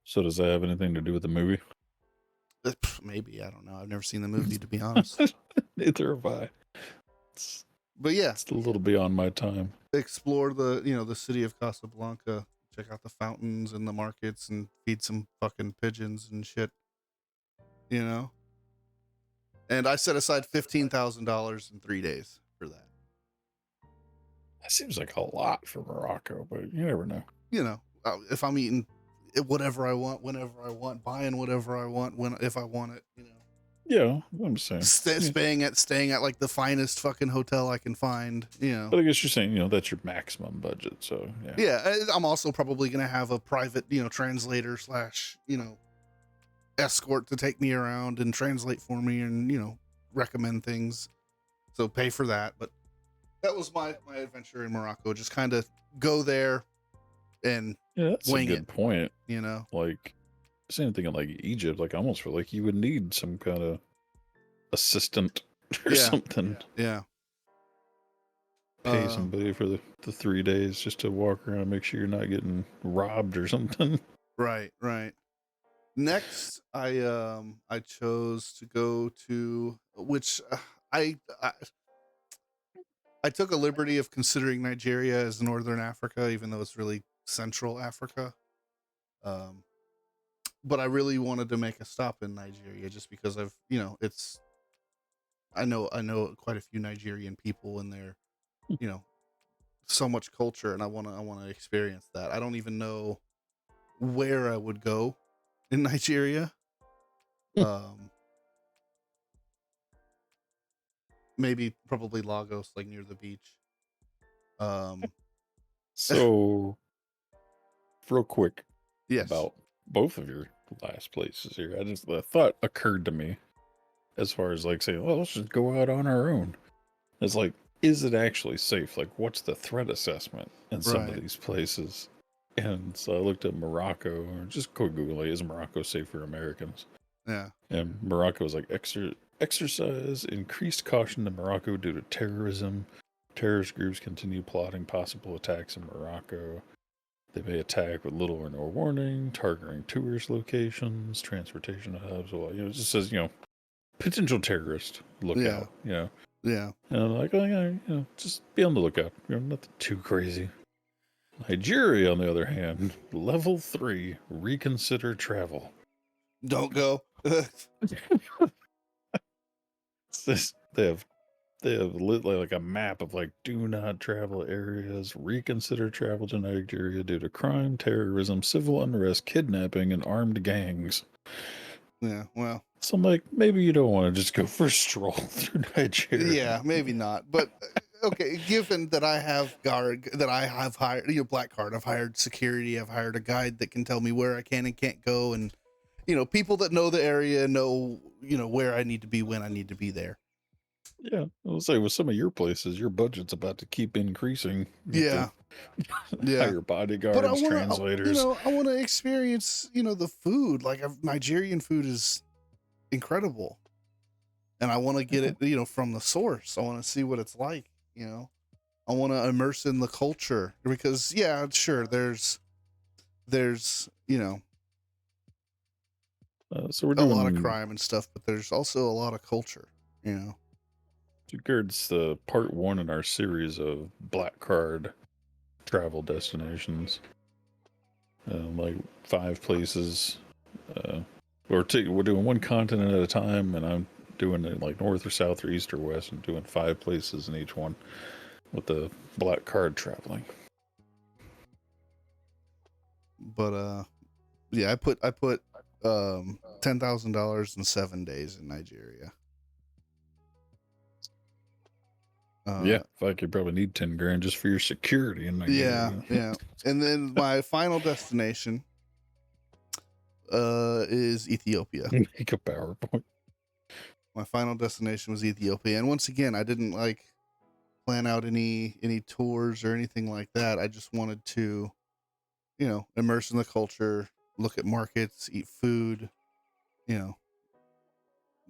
So does that have anything to do with the movie? Maybe, I don't know. I've never seen the movie, to be honest. Neither have I. But yeah, It's a little beyond my time. explore the the city of Casablanca, check out the fountains and the markets, and feed some fucking pigeons and shit. And I set aside $15,000 in 3 days for that. That seems like a lot for Morocco, but you never know. If I'm eating whatever I want, whenever I want, buying whatever I want, if I want it, Yeah, I'm just saying. staying at like the finest fucking hotel I can find, But I guess you're saying, that's your maximum budget. So yeah. Yeah, I'm also probably gonna have a private, translator / escort to take me around and translate for me and recommend things. So pay for that. But that was my adventure in Morocco. Just kind of go there and That's wing a good point. Like, same thing in like Egypt. Like, I almost feel like you would need some kind of assistant or something. Yeah. Pay somebody for the 3 days just to walk around and make sure you're not getting robbed or something. Right. Next, I chose to go to which I took a liberty of considering Nigeria as Northern Africa, even though it's really Central Africa. But I really wanted to make a stop in Nigeria just because I know quite a few Nigerian people in there, so much culture, and I want to experience that. I don't even know where I would go in Nigeria. maybe probably Lagos, like near the beach. Um, So, real quick yes, about both of your last places here, the thought occurred to me as far as like saying, well, let's just go out on our own. It's like, is it actually safe? Like, what's the threat assessment in some of right, these places? And so I looked at Morocco, or just quick Google, like, is Morocco safe for Americans? yeah, And Morocco was like, exercise increased caution in Morocco due to terrorism. Terrorist groups continue plotting possible attacks in Morocco. They may attack with little or no warning, targeting tourist locations, transportation hubs. Well, it just says, potential terrorist, look yeah, out, you know. yeah. And I'm like, oh, yeah, just be on the lookout. Nothing too crazy. Nigeria, on the other hand, level 3, reconsider travel. Don't go. They have lit like a map of like do not travel areas, reconsider travel to Nigeria due to crime, terrorism, civil unrest, kidnapping, and armed gangs. Yeah, well, So I'm like, maybe you don't want to just go for a stroll through Nigeria. yeah, maybe not. But okay, given that I have hired, black card, I've hired security, I've hired a guide that can tell me where I can and can't go, and people that know the area know where I need to be when I need to be there. Yeah, I'll say with some of your places, your budget's about to keep increasing. You have to Yeah, yeah. hire But I bodyguards, want to, translators. I want to experience, the food. Like Nigerian food is incredible, and I want to get it, from the source. I want to see what it's like. I want to immerse in the culture because, yeah, sure, there's So we're a lot of doing crime and stuff, but there's also a lot of culture. You know. regards the part one in our series of black card travel destinations. Like 5 places. Uh, we're doing one continent at a time, and I'm doing it like north or south or east or west, and doing 5 places in each one with the black card traveling. But yeah, I put $10,000 in 7 days in Nigeria. Yeah, if I could probably need 10 grand just for your security in Yeah, Nigeria. yeah. And then my final destination is Ethiopia. Make a PowerPoint. My final destination was Ethiopia. And once again, I didn't plan out any tours or anything like that. I just wanted to, immerse in the culture, look at markets, eat food, you know,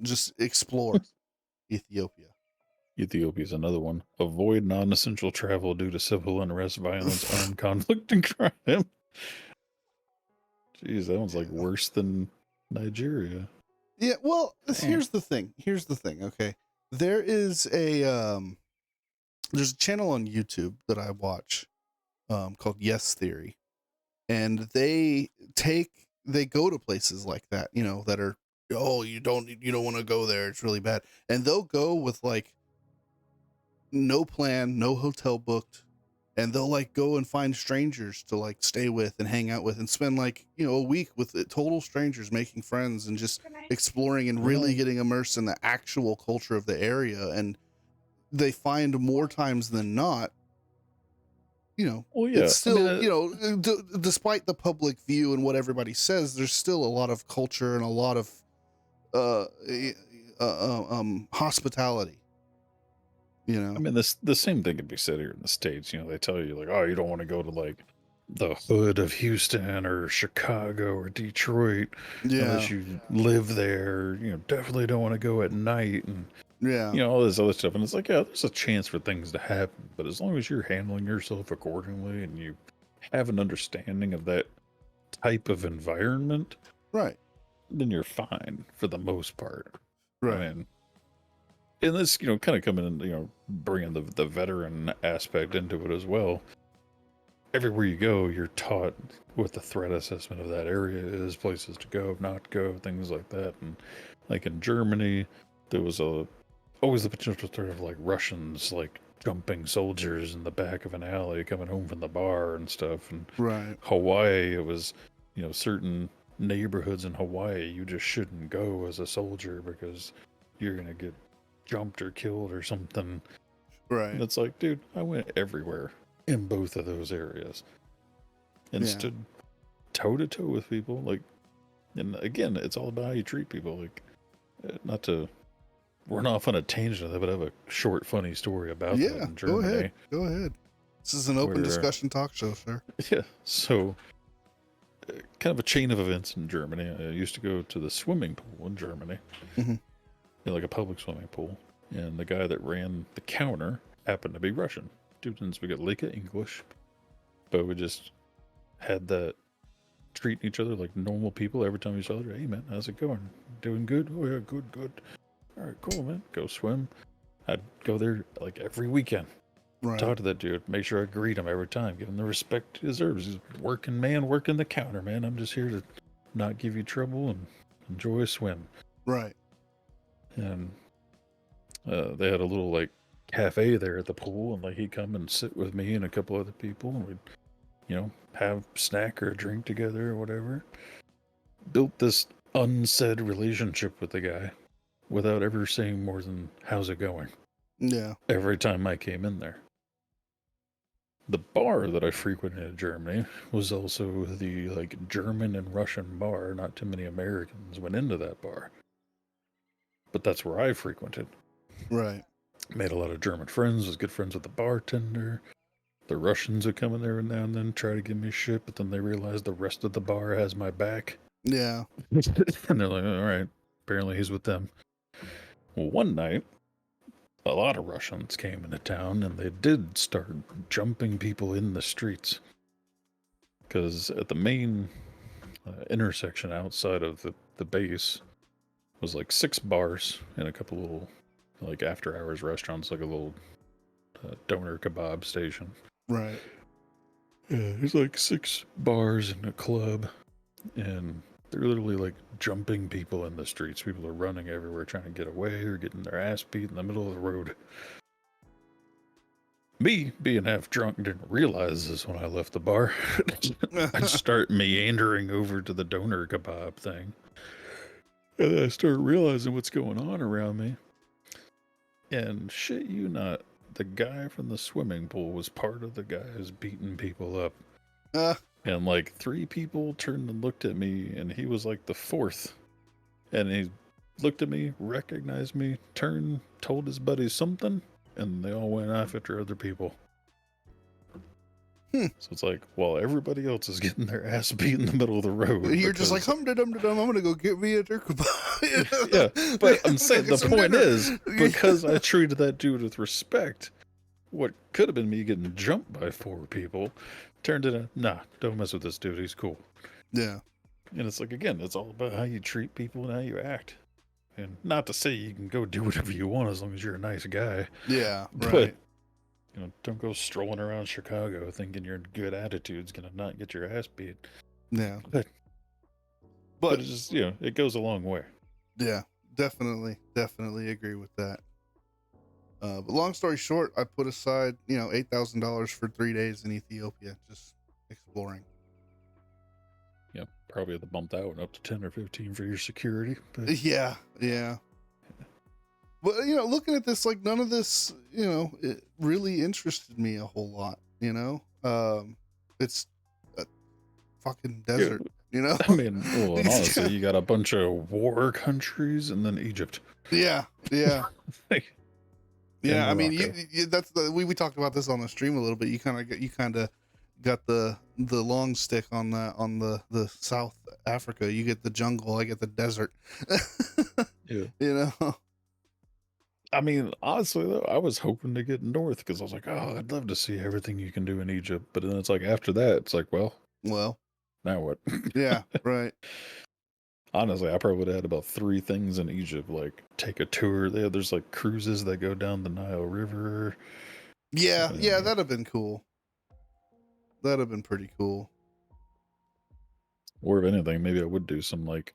just explore Ethiopia. Ethiopia is another one. Avoid non-essential travel due to civil unrest, violence, armed conflict, and crime. Jeez, that one's like Yeah. worse than Nigeria. Yeah, well, Damn. here's the thing. Okay. There is there's a channel on YouTube that I watch called Yes Theory. And they go to places like that, that are, oh, you don't want to go there. It's really bad. And they'll go with no plan, no hotel booked, and they'll go and find strangers to stay with and hang out with and spend a week with total strangers, making friends and just exploring and really getting immersed in the actual culture of the area. And they find more times than not, Well, yeah. it's still, despite the public view and what everybody says, there's still a lot of culture and a lot of hospitality. I mean, the same thing can be said here in the States. They tell you like, oh, you don't want to go to like the hood of Houston or Chicago or Detroit unless you live there. Definitely don't want to go at night and all this other stuff. And it's like, yeah, there's a chance for things to happen, but as long as you're handling yourself accordingly and you have an understanding of that type of environment, right, then you're fine for the most part. right. I mean, and this, kind of coming in, bringing the veteran aspect into it as well. Everywhere you go, you're taught what the threat assessment of that area is, places to go, not go, things like that. And like in Germany, there was always the potential threat of like Russians, like jumping soldiers in the back of an alley coming home from the bar and stuff. And Right. Hawaii, it was, certain neighborhoods in Hawaii you just shouldn't go as a soldier because you're going to get jumped or killed or something. Right. And it's like, dude, I went everywhere in both of those areas and stood toe to toe with people. Like, and again, it's all about how you treat people. Like, not to run off on a tangent of that, but I have a short, funny story about that in Germany. Go ahead. This is an open discussion talk show, sir. Yeah. So, kind of a chain of events in Germany. I used to go to the swimming pool in Germany, like a public swimming pool. And the guy that ran the counter happened to be Russian. Dude didn't speak a lick of English, but we just had that treating each other like normal people every time we saw each other. Hey man, how's it going? Doing good? Oh yeah, good. All right, cool man. Go swim. I'd go there like every weekend. Right. Talk to that dude. Make sure I greet him every time. Give him the respect he deserves. He's a working man, working the counter, man. I'm just here to not give you trouble and enjoy a swim. Right. And they had a little like cafe there at the pool, and like he'd come and sit with me and a couple other people, and we'd, you know, have a snack or a drink together or whatever. Built this unsaid relationship with the guy without ever saying more than, how's it going? Yeah. Every time I came in there. The bar that I frequented in Germany was also the like German and Russian bar. Not too many Americans went into that bar. But that's where I frequented. Right. Made a lot of German friends, was good friends with the bartender. The Russians would come in there now and then, try to give me shit, but then they realize the rest of the bar has my back. Yeah. And they're like, all right, apparently he's with them. Well, one night, a lot of Russians came into town, and they did start jumping people in the streets. Because at the main intersection outside of the base was like 6 bars and a couple little like after hours restaurants, like a little doner kebab station. Right. Yeah, there's like 6 bars and a club, and they're literally like jumping people in the streets. People are running everywhere trying to get away or getting their ass beat in the middle of the road. Me, being half drunk, didn't realize this when I left the bar. I'd start meandering over to the doner kebab thing. And then I started realizing what's going on around me. And shit you not, the guy from the swimming pool was part of the guys beating people up. And like 3 people turned and looked at me, and he was like the 4th. And he looked at me, recognized me, turned, told his buddies something, and they all went off after other people. So it's like, while everybody else is getting their ass beat in the middle of the road, you're just like, I'm gonna go get me a turkey. Yeah, but I'm saying the point is, because I treated that dude with respect, what could have been me getting jumped by 4 people turned into, nah, don't mess with this dude, he's cool. Yeah. And it's like, again, it's all about how you treat people and how you act. And not to say you can go do whatever you want as long as you're a nice guy. Yeah, right. But, you know, don't go strolling around Chicago thinking your good attitude's gonna not get your ass beat. Yeah. But it's just, you know, it goes a long way. Yeah, definitely agree with that. But long story short, I put aside, you know, $8,000 for 3 days in Ethiopia, just exploring. Yeah, probably have to bump that one up to 10 or 15 for your security. But... Yeah. But, you know, looking at this, like, none of this, you know, it really interested me a whole lot, you know? It's a fucking desert, you know? I mean, well, and honestly, you got a bunch of war countries and then Egypt. Yeah. Yeah, I mean, you that's we talked about this on the stream a little bit. You kind of got the long stick on the South Africa. You get the jungle, I get the desert. Yeah. You know. I mean, honestly though, I was hoping to get north because I was like, oh, I'd love to see everything you can do in Egypt. But then it's like after that, it's like, well, now what? Yeah, right. Honestly, I probably would have had about 3 things in Egypt, like take a tour there. There's like cruises that go down the Nile River. Yeah, that'd have been cool. That'd have been pretty cool. Or if anything, maybe I would do some like,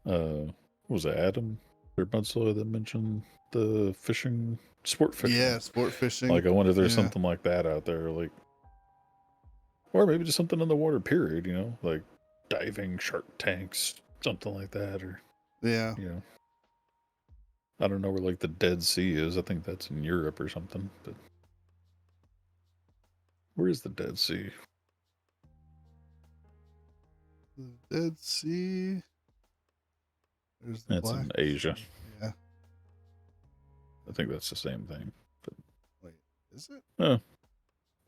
what was it, Adam or Budslow that mentioned the fishing, sport fishing? Yeah, sport fishing. Like I wonder if there's something like that out there, like, or maybe just something in the water. Period. You know, like diving, shark tanks, something like that, or yeah, you know, I don't know where like the Dead Sea is. I think that's in Europe or something. But where is the Dead Sea? The Dead Sea. There's the That's Black in Asia. Sea. Yeah. I think that's the same thing. But Wait, is it?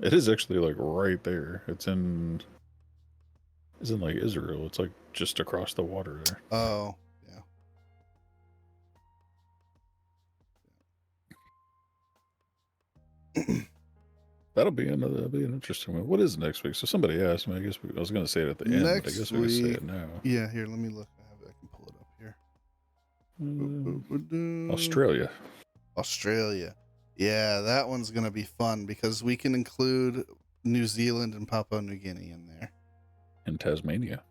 it is actually like right there. It's in like Israel. It's like just across the water there. Oh, yeah. That'll be an interesting one. What is next week? So somebody asked me. I guess I was going to say it at the end, but I guess we can say it now. Yeah, here, let me look. I can pull it up here. Australia. Australia. Yeah, that one's going to be fun because we can include New Zealand and Papua New Guinea in there. And Tasmania.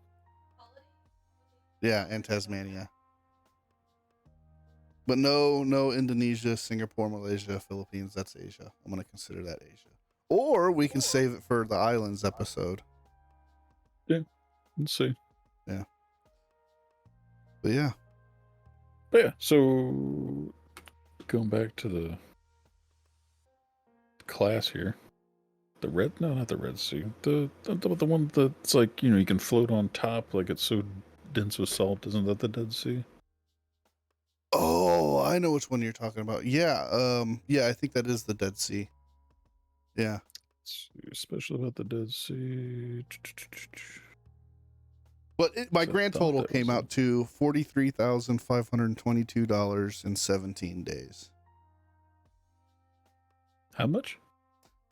Yeah, and Tasmania. But no Indonesia, Singapore, Malaysia, Philippines. That's Asia. I'm going to consider that Asia. Or we can save it for the islands episode. Yeah, let's see. Yeah. But yeah. So going back to the class here. Not the Red Sea. The one that's like, you can float on top, like it's so dense with salt. Isn't that the Dead Sea? Oh, I know which one you're talking about. Yeah, yeah, I think that is the Dead Sea. Yeah. Let's see, especially about the Dead Sea. But my grand total came out to $43,522 in 17 days. How much?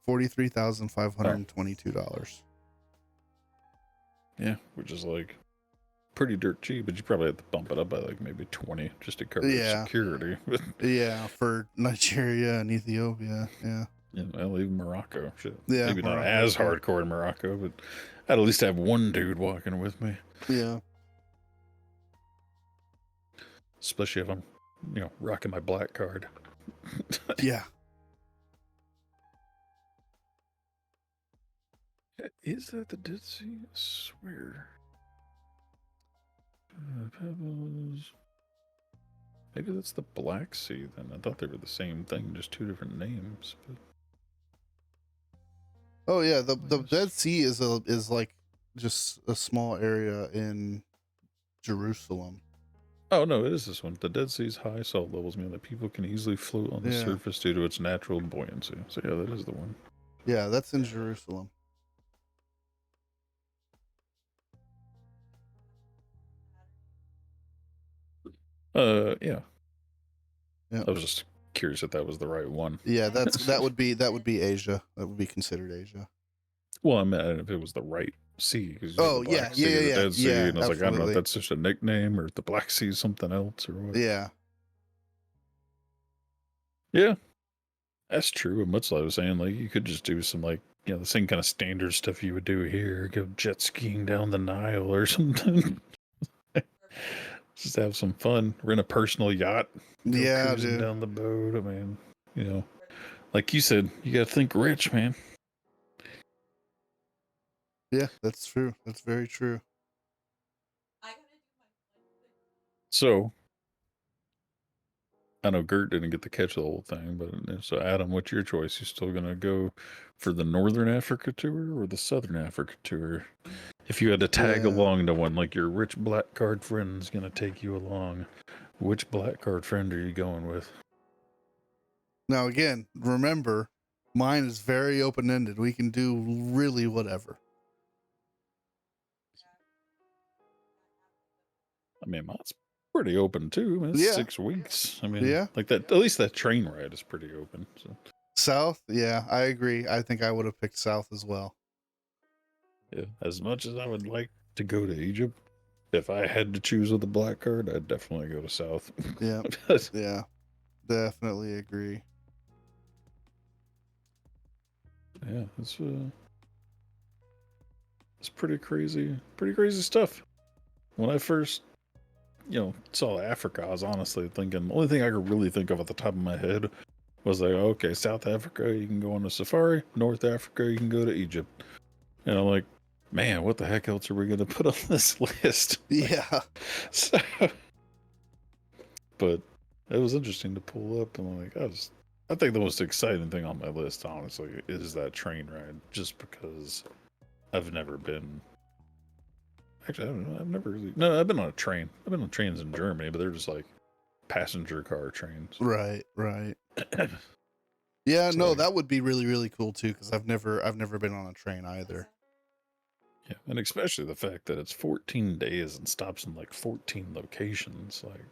$43,522. Yeah, which is like pretty dirt cheap, but you probably have to bump it up by like maybe 20 just to cover security. Yeah, for Nigeria and Ethiopia. Yeah. Yeah, well, even Morocco. Shit. Yeah, maybe Morocco, not as hardcore in Morocco, but I'd at least have one dude walking with me. Yeah. Especially if I'm, rocking my black card. Yeah. Is that the Dead Sea? I swear. Pebbles. Maybe that's the Black Sea then. I thought they were the same thing, just two different names. But... Oh yeah, the Dead Sea is like just a small area in Jerusalem. Oh no, it is this one. The Dead Sea's high salt levels mean that people can easily float on the surface due to its natural buoyancy. So yeah, that is the one. Yeah, that's in Jerusalem. Yeah. I was just curious if that was the right one. Yeah, that would be Asia. That would be considered Asia. Well, I meant if it was the right sea. Oh yeah, yeah, Dead Sea, and I was like, I don't know if that's just a nickname or if the Black Sea is something else or what. Yeah. Yeah, that's true. And much like I was saying, like you could just do some like the same kind of standard stuff you would do here. Go jet skiing down the Nile or something. Just have some fun. Rent a personal yacht. Yeah, dude. Down the boat. I mean, like you said, you got to think rich, man. Yeah, that's true. That's very true. So, I know Gert didn't get to catch the whole thing, but so Adam, what's your choice? You still gonna go for the Northern Africa tour or the Southern Africa tour? If you had to tag along to one, like your rich black card friend's gonna take you along, which black card friend are you going with? Now again, remember, mine is very open-ended. We can do really whatever. I mean, mine's pretty open too. I mean, it's 6 weeks. I mean, like that. At least that train ride is pretty open. So. South, yeah, I agree. I think I would have picked South as well. Yeah, as much as I would like to go to Egypt, if I had to choose with the black card, I'd definitely go to South. Yeah, yeah, definitely agree. Yeah, it's pretty crazy stuff. When I first, saw Africa, I was honestly thinking, the only thing I could really think of at the top of my head was like, okay, South Africa, you can go on a safari. North Africa, you can go to Egypt. And I'm like, man, what the heck else are we going to put on this list? Yeah. So, but it was interesting to pull up and like I think the most exciting thing on my list, honestly, is that train ride. Just because I've never been. Actually, I don't know. I've never really. No, I've been on a train. I've been on trains in Germany, but they're just like passenger car trains. Right, right. Yeah, So no, like, that would be really, really cool too, because I've never been on a train either. yeah, and especially the fact that it's 14 days and stops in like 14 locations. Like,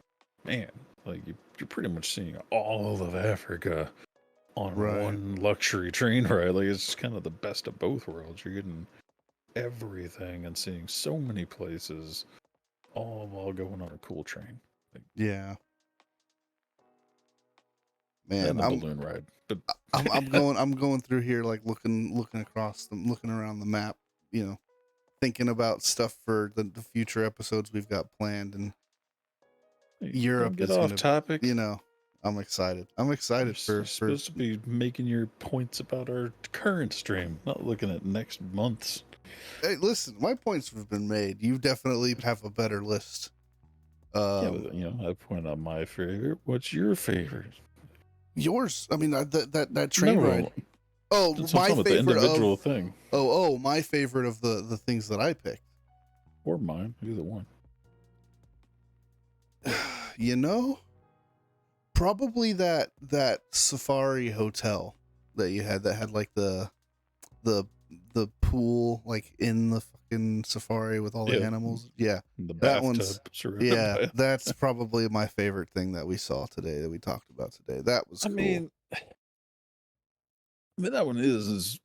man, like you're pretty much seeing all of Africa on Right. one luxury train ride. Like, it's kind of the best of both worlds. You're getting everything and seeing so many places, all while going on a cool train. Like, Yeah. Man, and the balloon ride, but I'm going through here like looking across them, looking around the map, thinking about stuff for the future episodes we've got planned, and hey, don't Europe get is off gonna, topic. I'm excited. I'm You're excited for supposed to be making your points about our current stream, not looking at next month's. Hey, listen, my points have been made. You definitely have a better list. Yeah, but I point out my favorite. What's your favorite? Yours, I mean, that train ride. No, Oh, I'm my talking about the favorite of, individual thing, my favorite of the things that I picked. or mine, either one. Probably that safari hotel that you had that had like the the pool like in the fucking safari with all the Yeah, animals. Yeah, the that one's, bathtub surrounded yeah, by. that's probably my favorite thing that we saw today, that we talked about today. That was I cool. mean, that one is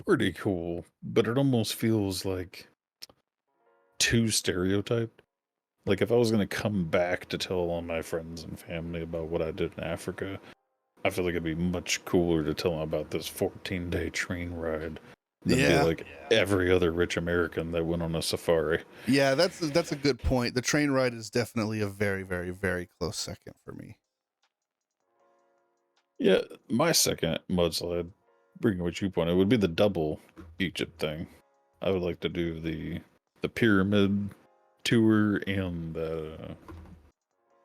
pretty cool, but it almost feels like too stereotyped. Like if I was gonna come back to tell all my friends and family about what I did in Africa, I feel like it'd be much cooler to tell them about this 14-day train ride than be Yeah, like every other rich American that went on a safari. yeah, that's a good point. The train ride is definitely a very, very, very close second for me. Yeah, my second mudslide, bringing what you pointed, would be the double Egypt thing. I would like to do the pyramid tour and the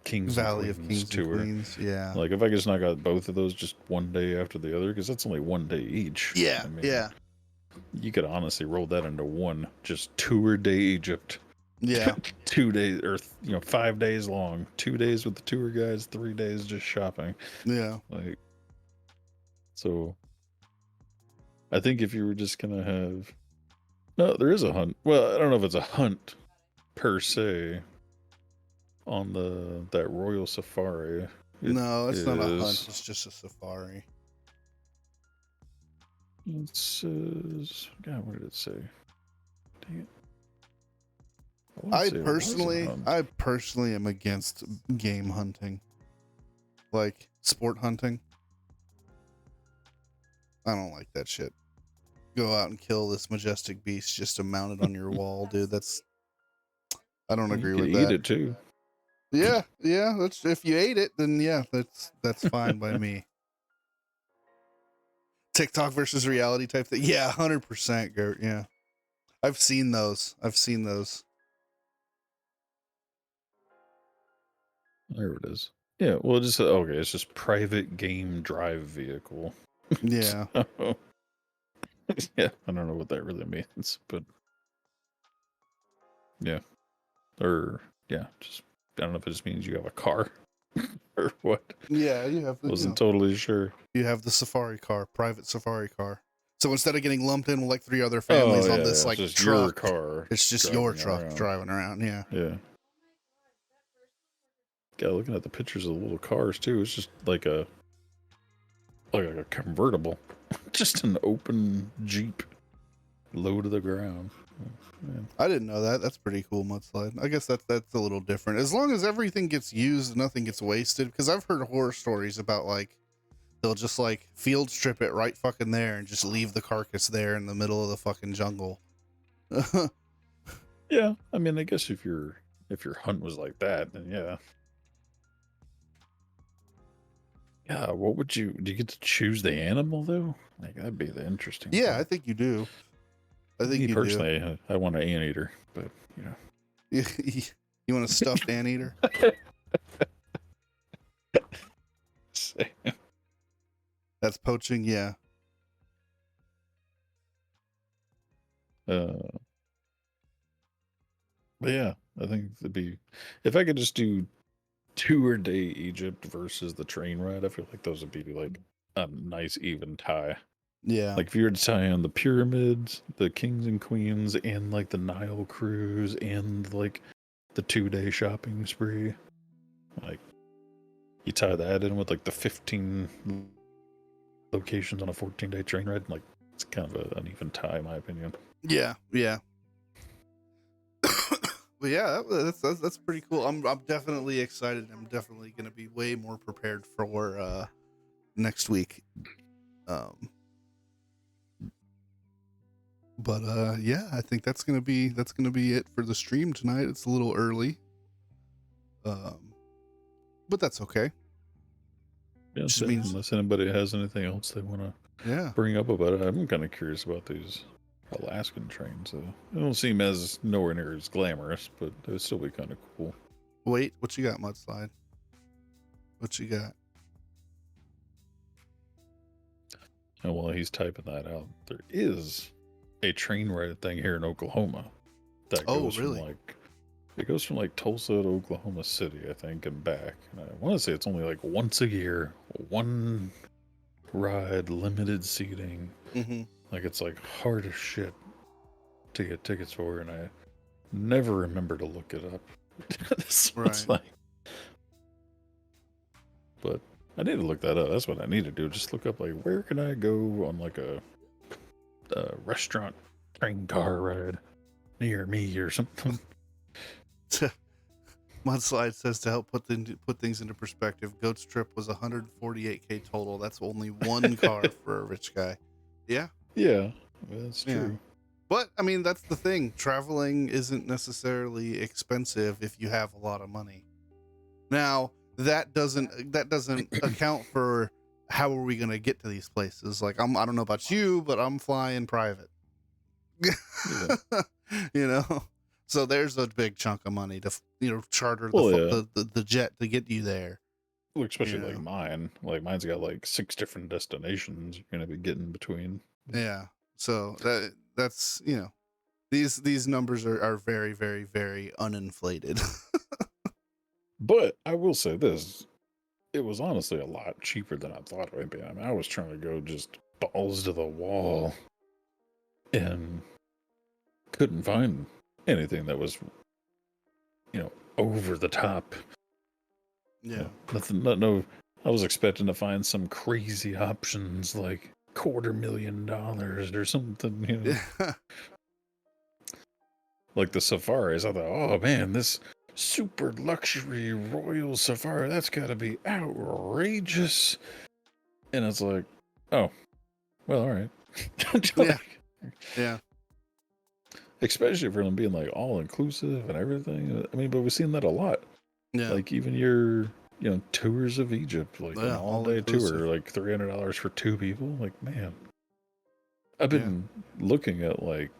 Kings and Valley of Queens Kings and tour. Queens. Yeah, Like if I could just knock out both of those just one day after the other, because that's only one day each. yeah, I mean, yeah, you could honestly roll that into one just tour day Egypt. yeah, 2 days or 5 days long. 2 days with the tour guides, 3 days just shopping. yeah. Like, so I think if you were just gonna have no, there is a hunt. Well, I don't know if it's a hunt per se on that Royal Safari. It No, it's not a hunt. is. It's just a safari. It says. God, what did it say? Dang it! I want to say it was a hunt. I personally am against game hunting, like sport hunting. I don't like that shit. Go out and kill this majestic beast just to mount it on your wall, dude. I don't You agree could with eat that. it too. Yeah, yeah. That's, if you ate it, then yeah, that's fine by me. TikTok versus reality type thing. Yeah, 100%, Gert. Yeah, I've seen those. There it is. Yeah, well, just okay. It's just private game drive vehicle. Yeah, So, yeah, I don't know what that really means, but yeah, or yeah, just I don't know if it just means you have a car or what. yeah. You have Wasn't totally sure. you have the safari car, private safari car. So instead of getting lumped in with like 3 other Oh families on yeah, this yeah, it's like just your truck, car it's just your driving truck around. driving around. Yeah. Yeah. Yeah, looking at the pictures of the little cars too, it's just like a convertible, just an open Jeep, low to the ground. Man. I didn't know that. That's pretty cool, mudslide. I guess that's a little different. As long as everything gets used, nothing gets wasted. Because I've heard horror stories about like they'll just like field strip it right fucking there and just leave the carcass there in the middle of the fucking jungle. Yeah, I mean, I guess if your hunt was like that, then yeah. Yeah, what would you do? You get to choose the animal though? Like that'd be the interesting. Yeah, I part. think you do. I think Me you personally, I want an anteater, but you know. do. You want a stuffed anteater? That's poaching, yeah. But yeah, I think it'd be, if I could just do tour-day Egypt versus the train ride, I feel like those would be like a nice even tie. Yeah. Like if you were to tie on the pyramids, the kings and queens, and like the Nile cruise, and like the 2-day shopping spree, like you tie that in with like the 15 locations on a 14-day train ride, like it's kind of an even tie, in my opinion. Yeah, yeah. But yeah, that's pretty cool. I'm definitely excited. I'm definitely going to be way more prepared for next week. But yeah, I think that's gonna be it for the stream tonight. It's a little early, but that's okay. Yeah, Just so means, unless anybody has anything else they want to yeah, bring up about it, I'm kind of curious about these Alaskan trains. They don't seem as nowhere near as glamorous, but it would still be kind of cool. Wait, what you got, Mudslide? What you got? And while he's typing that out, there is a train ride thing here in Oklahoma that goes really? from like, it goes from like Tulsa to Oklahoma City, I think, and back. And I want to say it's only like once a year, one ride, limited seating. Mm-hmm. Like it's like hard as shit to get tickets for, and I never remember to look it up. Right. Like, but I need to look that up. That's what I need to do. Just look up like where can I go on like a restaurant train car ride near me or something. Mudslide says to help put things into perspective, Goat's trip was 148K total. That's only one car for a rich guy. Yeah. Yeah, that's true. Yeah. But I mean, that's the thing. Traveling isn't necessarily expensive if you have a lot of money. Now, that doesn't account for how are we going to get to these places. Like I don't know about you, but I'm flying private. Yeah. You know. So there's a big chunk of money to charter the jet to get you there. Well, especially like mine. Like mine's got like 6 different destinations you're gonna be getting between. Yeah. So that's these numbers are very, very, very uninflated. But I will say this. It was honestly a lot cheaper than I thought it would be. I mean, I was trying to go just balls to the wall and couldn't find anything that was, over the top. Yeah. No, I was expecting to find some crazy options like $250,000 or something, Yeah. Like the safaris. I thought, oh man, this super luxury royal safari, that's gotta be outrageous. And it's like, oh, well, all right. Yeah. Yeah. Especially for them being like all inclusive and everything. I mean, but we've seen that a lot. Yeah. Like even your, tours of Egypt, like an all-day tour, like $300 for 2 people. Like, man, I've been looking at like,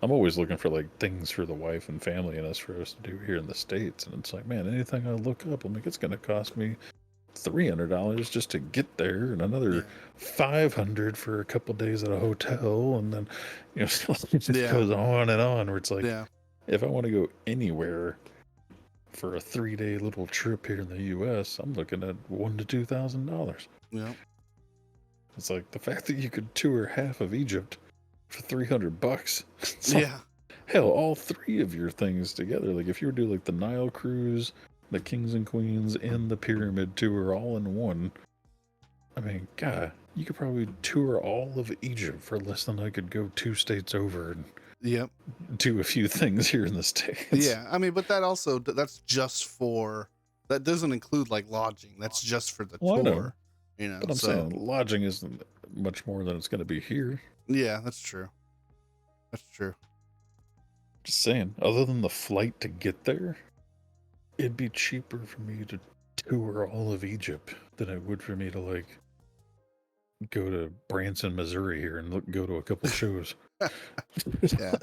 I'm always looking for like things for the wife and family and us for us to do here in the States. And it's like, man, anything I look up, I'm like, it's going to cost me $300 just to get there, and another $500 for a couple of days at a hotel, and then it just goes on and on. Where it's like, if I want to go anywhere for a 3-day little trip here in the U.S., I'm looking at $1,000 to $2,000. Yeah, it's like the fact that you could tour half of Egypt for $300. Yeah, hell, all 3 of your things together. Like if you were to do like the Nile cruise, the Kings and Queens, and the Pyramid Tour all in one. I mean, God, you could probably tour all of Egypt for less than I could go 2 states over and do a few things here in the States. Yeah, I mean, but that's just for, that doesn't include like lodging. That's just for the tour. But I'm saying lodging isn't much more than it's going to be here. Yeah, that's true. That's true. Just saying, other than the flight to get there, it'd be cheaper for me to tour all of Egypt than it would for me to like go to Branson, Missouri here and go to a couple shows. Yeah.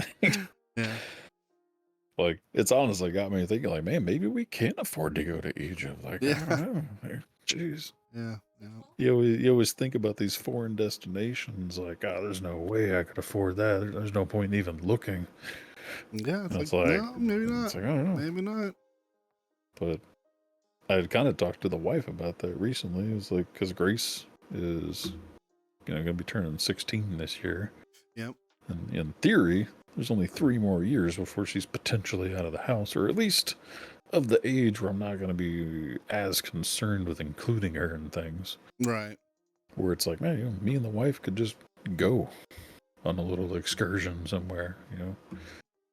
Like, it's honestly got me thinking, like, man, maybe we can't afford to go to Egypt. Like, I Yeah. don't know. Like, jeez. Yeah. You always think about these foreign destinations, like, oh, there's no way I could afford that. There's no point in even looking. Yeah. And It's like, no, maybe not. I don't know. Maybe not. But I had kind of talked to the wife about that recently. It was like, because Grace is, going to be turning 16 this year. Yep. And in theory, there's only 3 more years before she's potentially out of the house, or at least of the age where I'm not going to be as concerned with including her in things. Right. Where it's like, man, me and the wife could just go on a little excursion somewhere,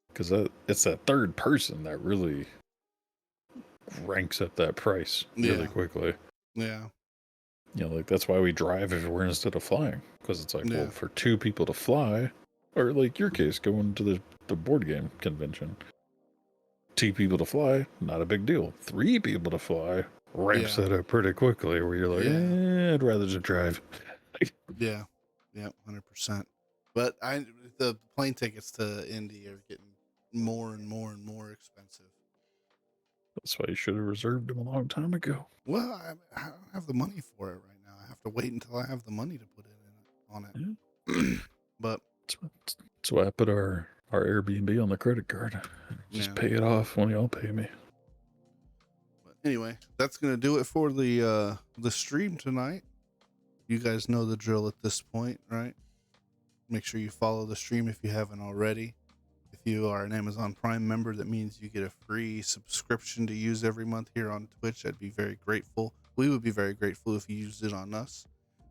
because it's that third person that really ranks up that price really quickly. Yeah. Like that's why we drive everywhere instead of flying, because it's like, well, Yeah. for 2 people to fly, or like your case, going to the board game convention, 2 people to fly, not a big deal. 3 people to fly ramps that up pretty quickly, where you're like, I'd rather just drive. Yeah. 100%. But the plane tickets to Indy are getting more and more and more expensive. That's why you should have reserved them a long time ago. Well, I don't have the money for it right now. I have to wait until I have the money to put it on it. Yeah. But that's why I put our Airbnb on the credit card. Just pay it off when y'all pay me. But anyway, that's gonna do it for the stream tonight. You guys know the drill at this point, right? Make sure you follow the stream if you haven't already. If you are an Amazon Prime member, that means you get a free subscription to use every month here on Twitch. I'd be very grateful. We would be very grateful if you used it on us.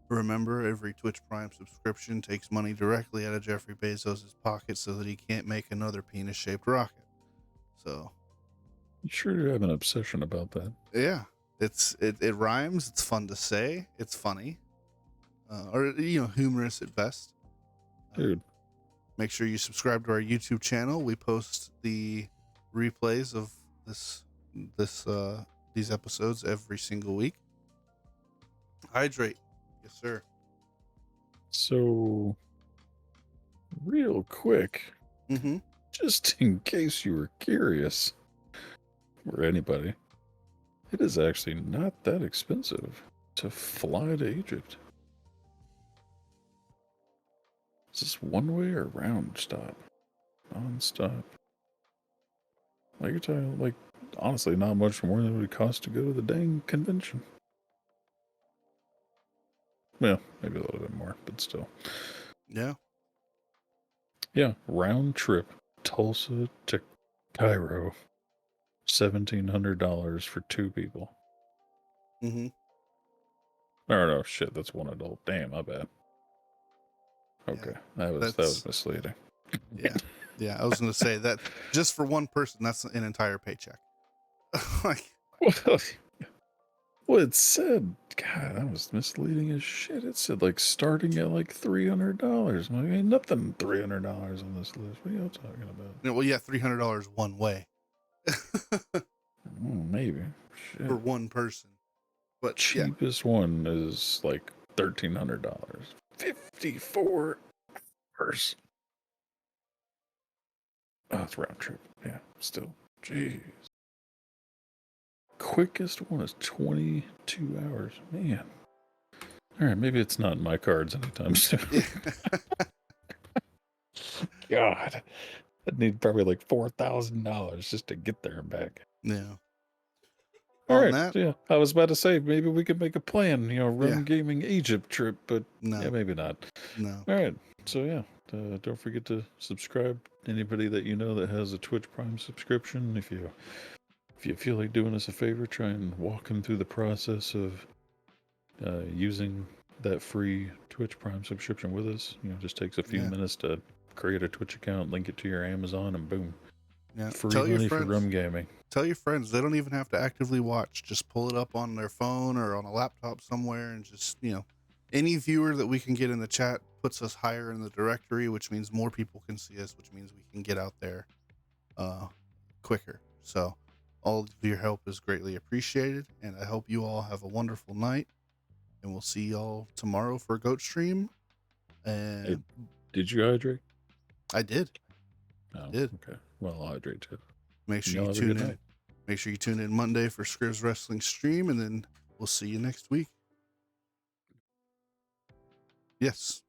Remember, every Twitch Prime subscription takes money directly out of Jeffrey Bezos' pocket so that he can't make another penis-shaped rocket. So, you sure do have an obsession about that? Yeah, it rhymes. It's fun to say. It's funny, or humorous at best. Dude, make sure you subscribe to our YouTube channel. We post the replays of these episodes every single week. Hydrate. Yes, sir. So, real quick, just in case you were curious, or anybody, it is actually not that expensive to fly to Egypt. Is this one way or round stop? Non-stop. Like you're talking, like, honestly, not much more than it would cost to go to the dang convention. Well, maybe a little bit more, but still. Yeah. Yeah, round trip, Tulsa to Cairo, $1,700 for 2 people. No, shit, that's one adult. Damn, my bad. Okay, that was misleading. Yeah. I was gonna say that just for one person, that's an entire paycheck. Like, well, it said, God, that was misleading as shit. It said like starting at like $300. I'm like, ain't nothing $300 on this list. What are y'all talking about? Well, yeah, $300 one way. Maybe shit. For one person, but cheapest one is like $1,300. 54 hours. Oh, it's round trip. Yeah, still. Jeez. Quickest one is 22 hours. Man. All right, maybe it's not in my cards anytime soon. God. I'd need probably like $4,000 just to get there and back. Yeah. All right. Yeah, I was about to say maybe we could make a plan, RUM-Gaming Egypt trip, but maybe not. No. All right. So yeah, don't forget to subscribe. Anybody that you know that has a Twitch Prime subscription, if you feel like doing us a favor, try and walk them through the process of using that free Twitch Prime subscription with us. Just takes a few minutes to create a Twitch account, link it to your Amazon, and boom. Yeah. Free money for RUM-Gaming. Tell your friends. They don't even have to actively watch. Just pull it up on their phone or on a laptop somewhere, and just, any viewer that we can get in the chat puts us higher in the directory, which means more people can see us, which means we can get out there quicker. So all of your help is greatly appreciated, and I hope you all have a wonderful night, and we'll see y'all tomorrow for a goat stream. And hey, did you hydrate? I did. Oh, okay. Well, I'll hydrate too. Make sure Y'all you have a tune good in. night. Make sure you tune in Monday for Scriv's Wrestling stream, and then we'll see you next week. Yes.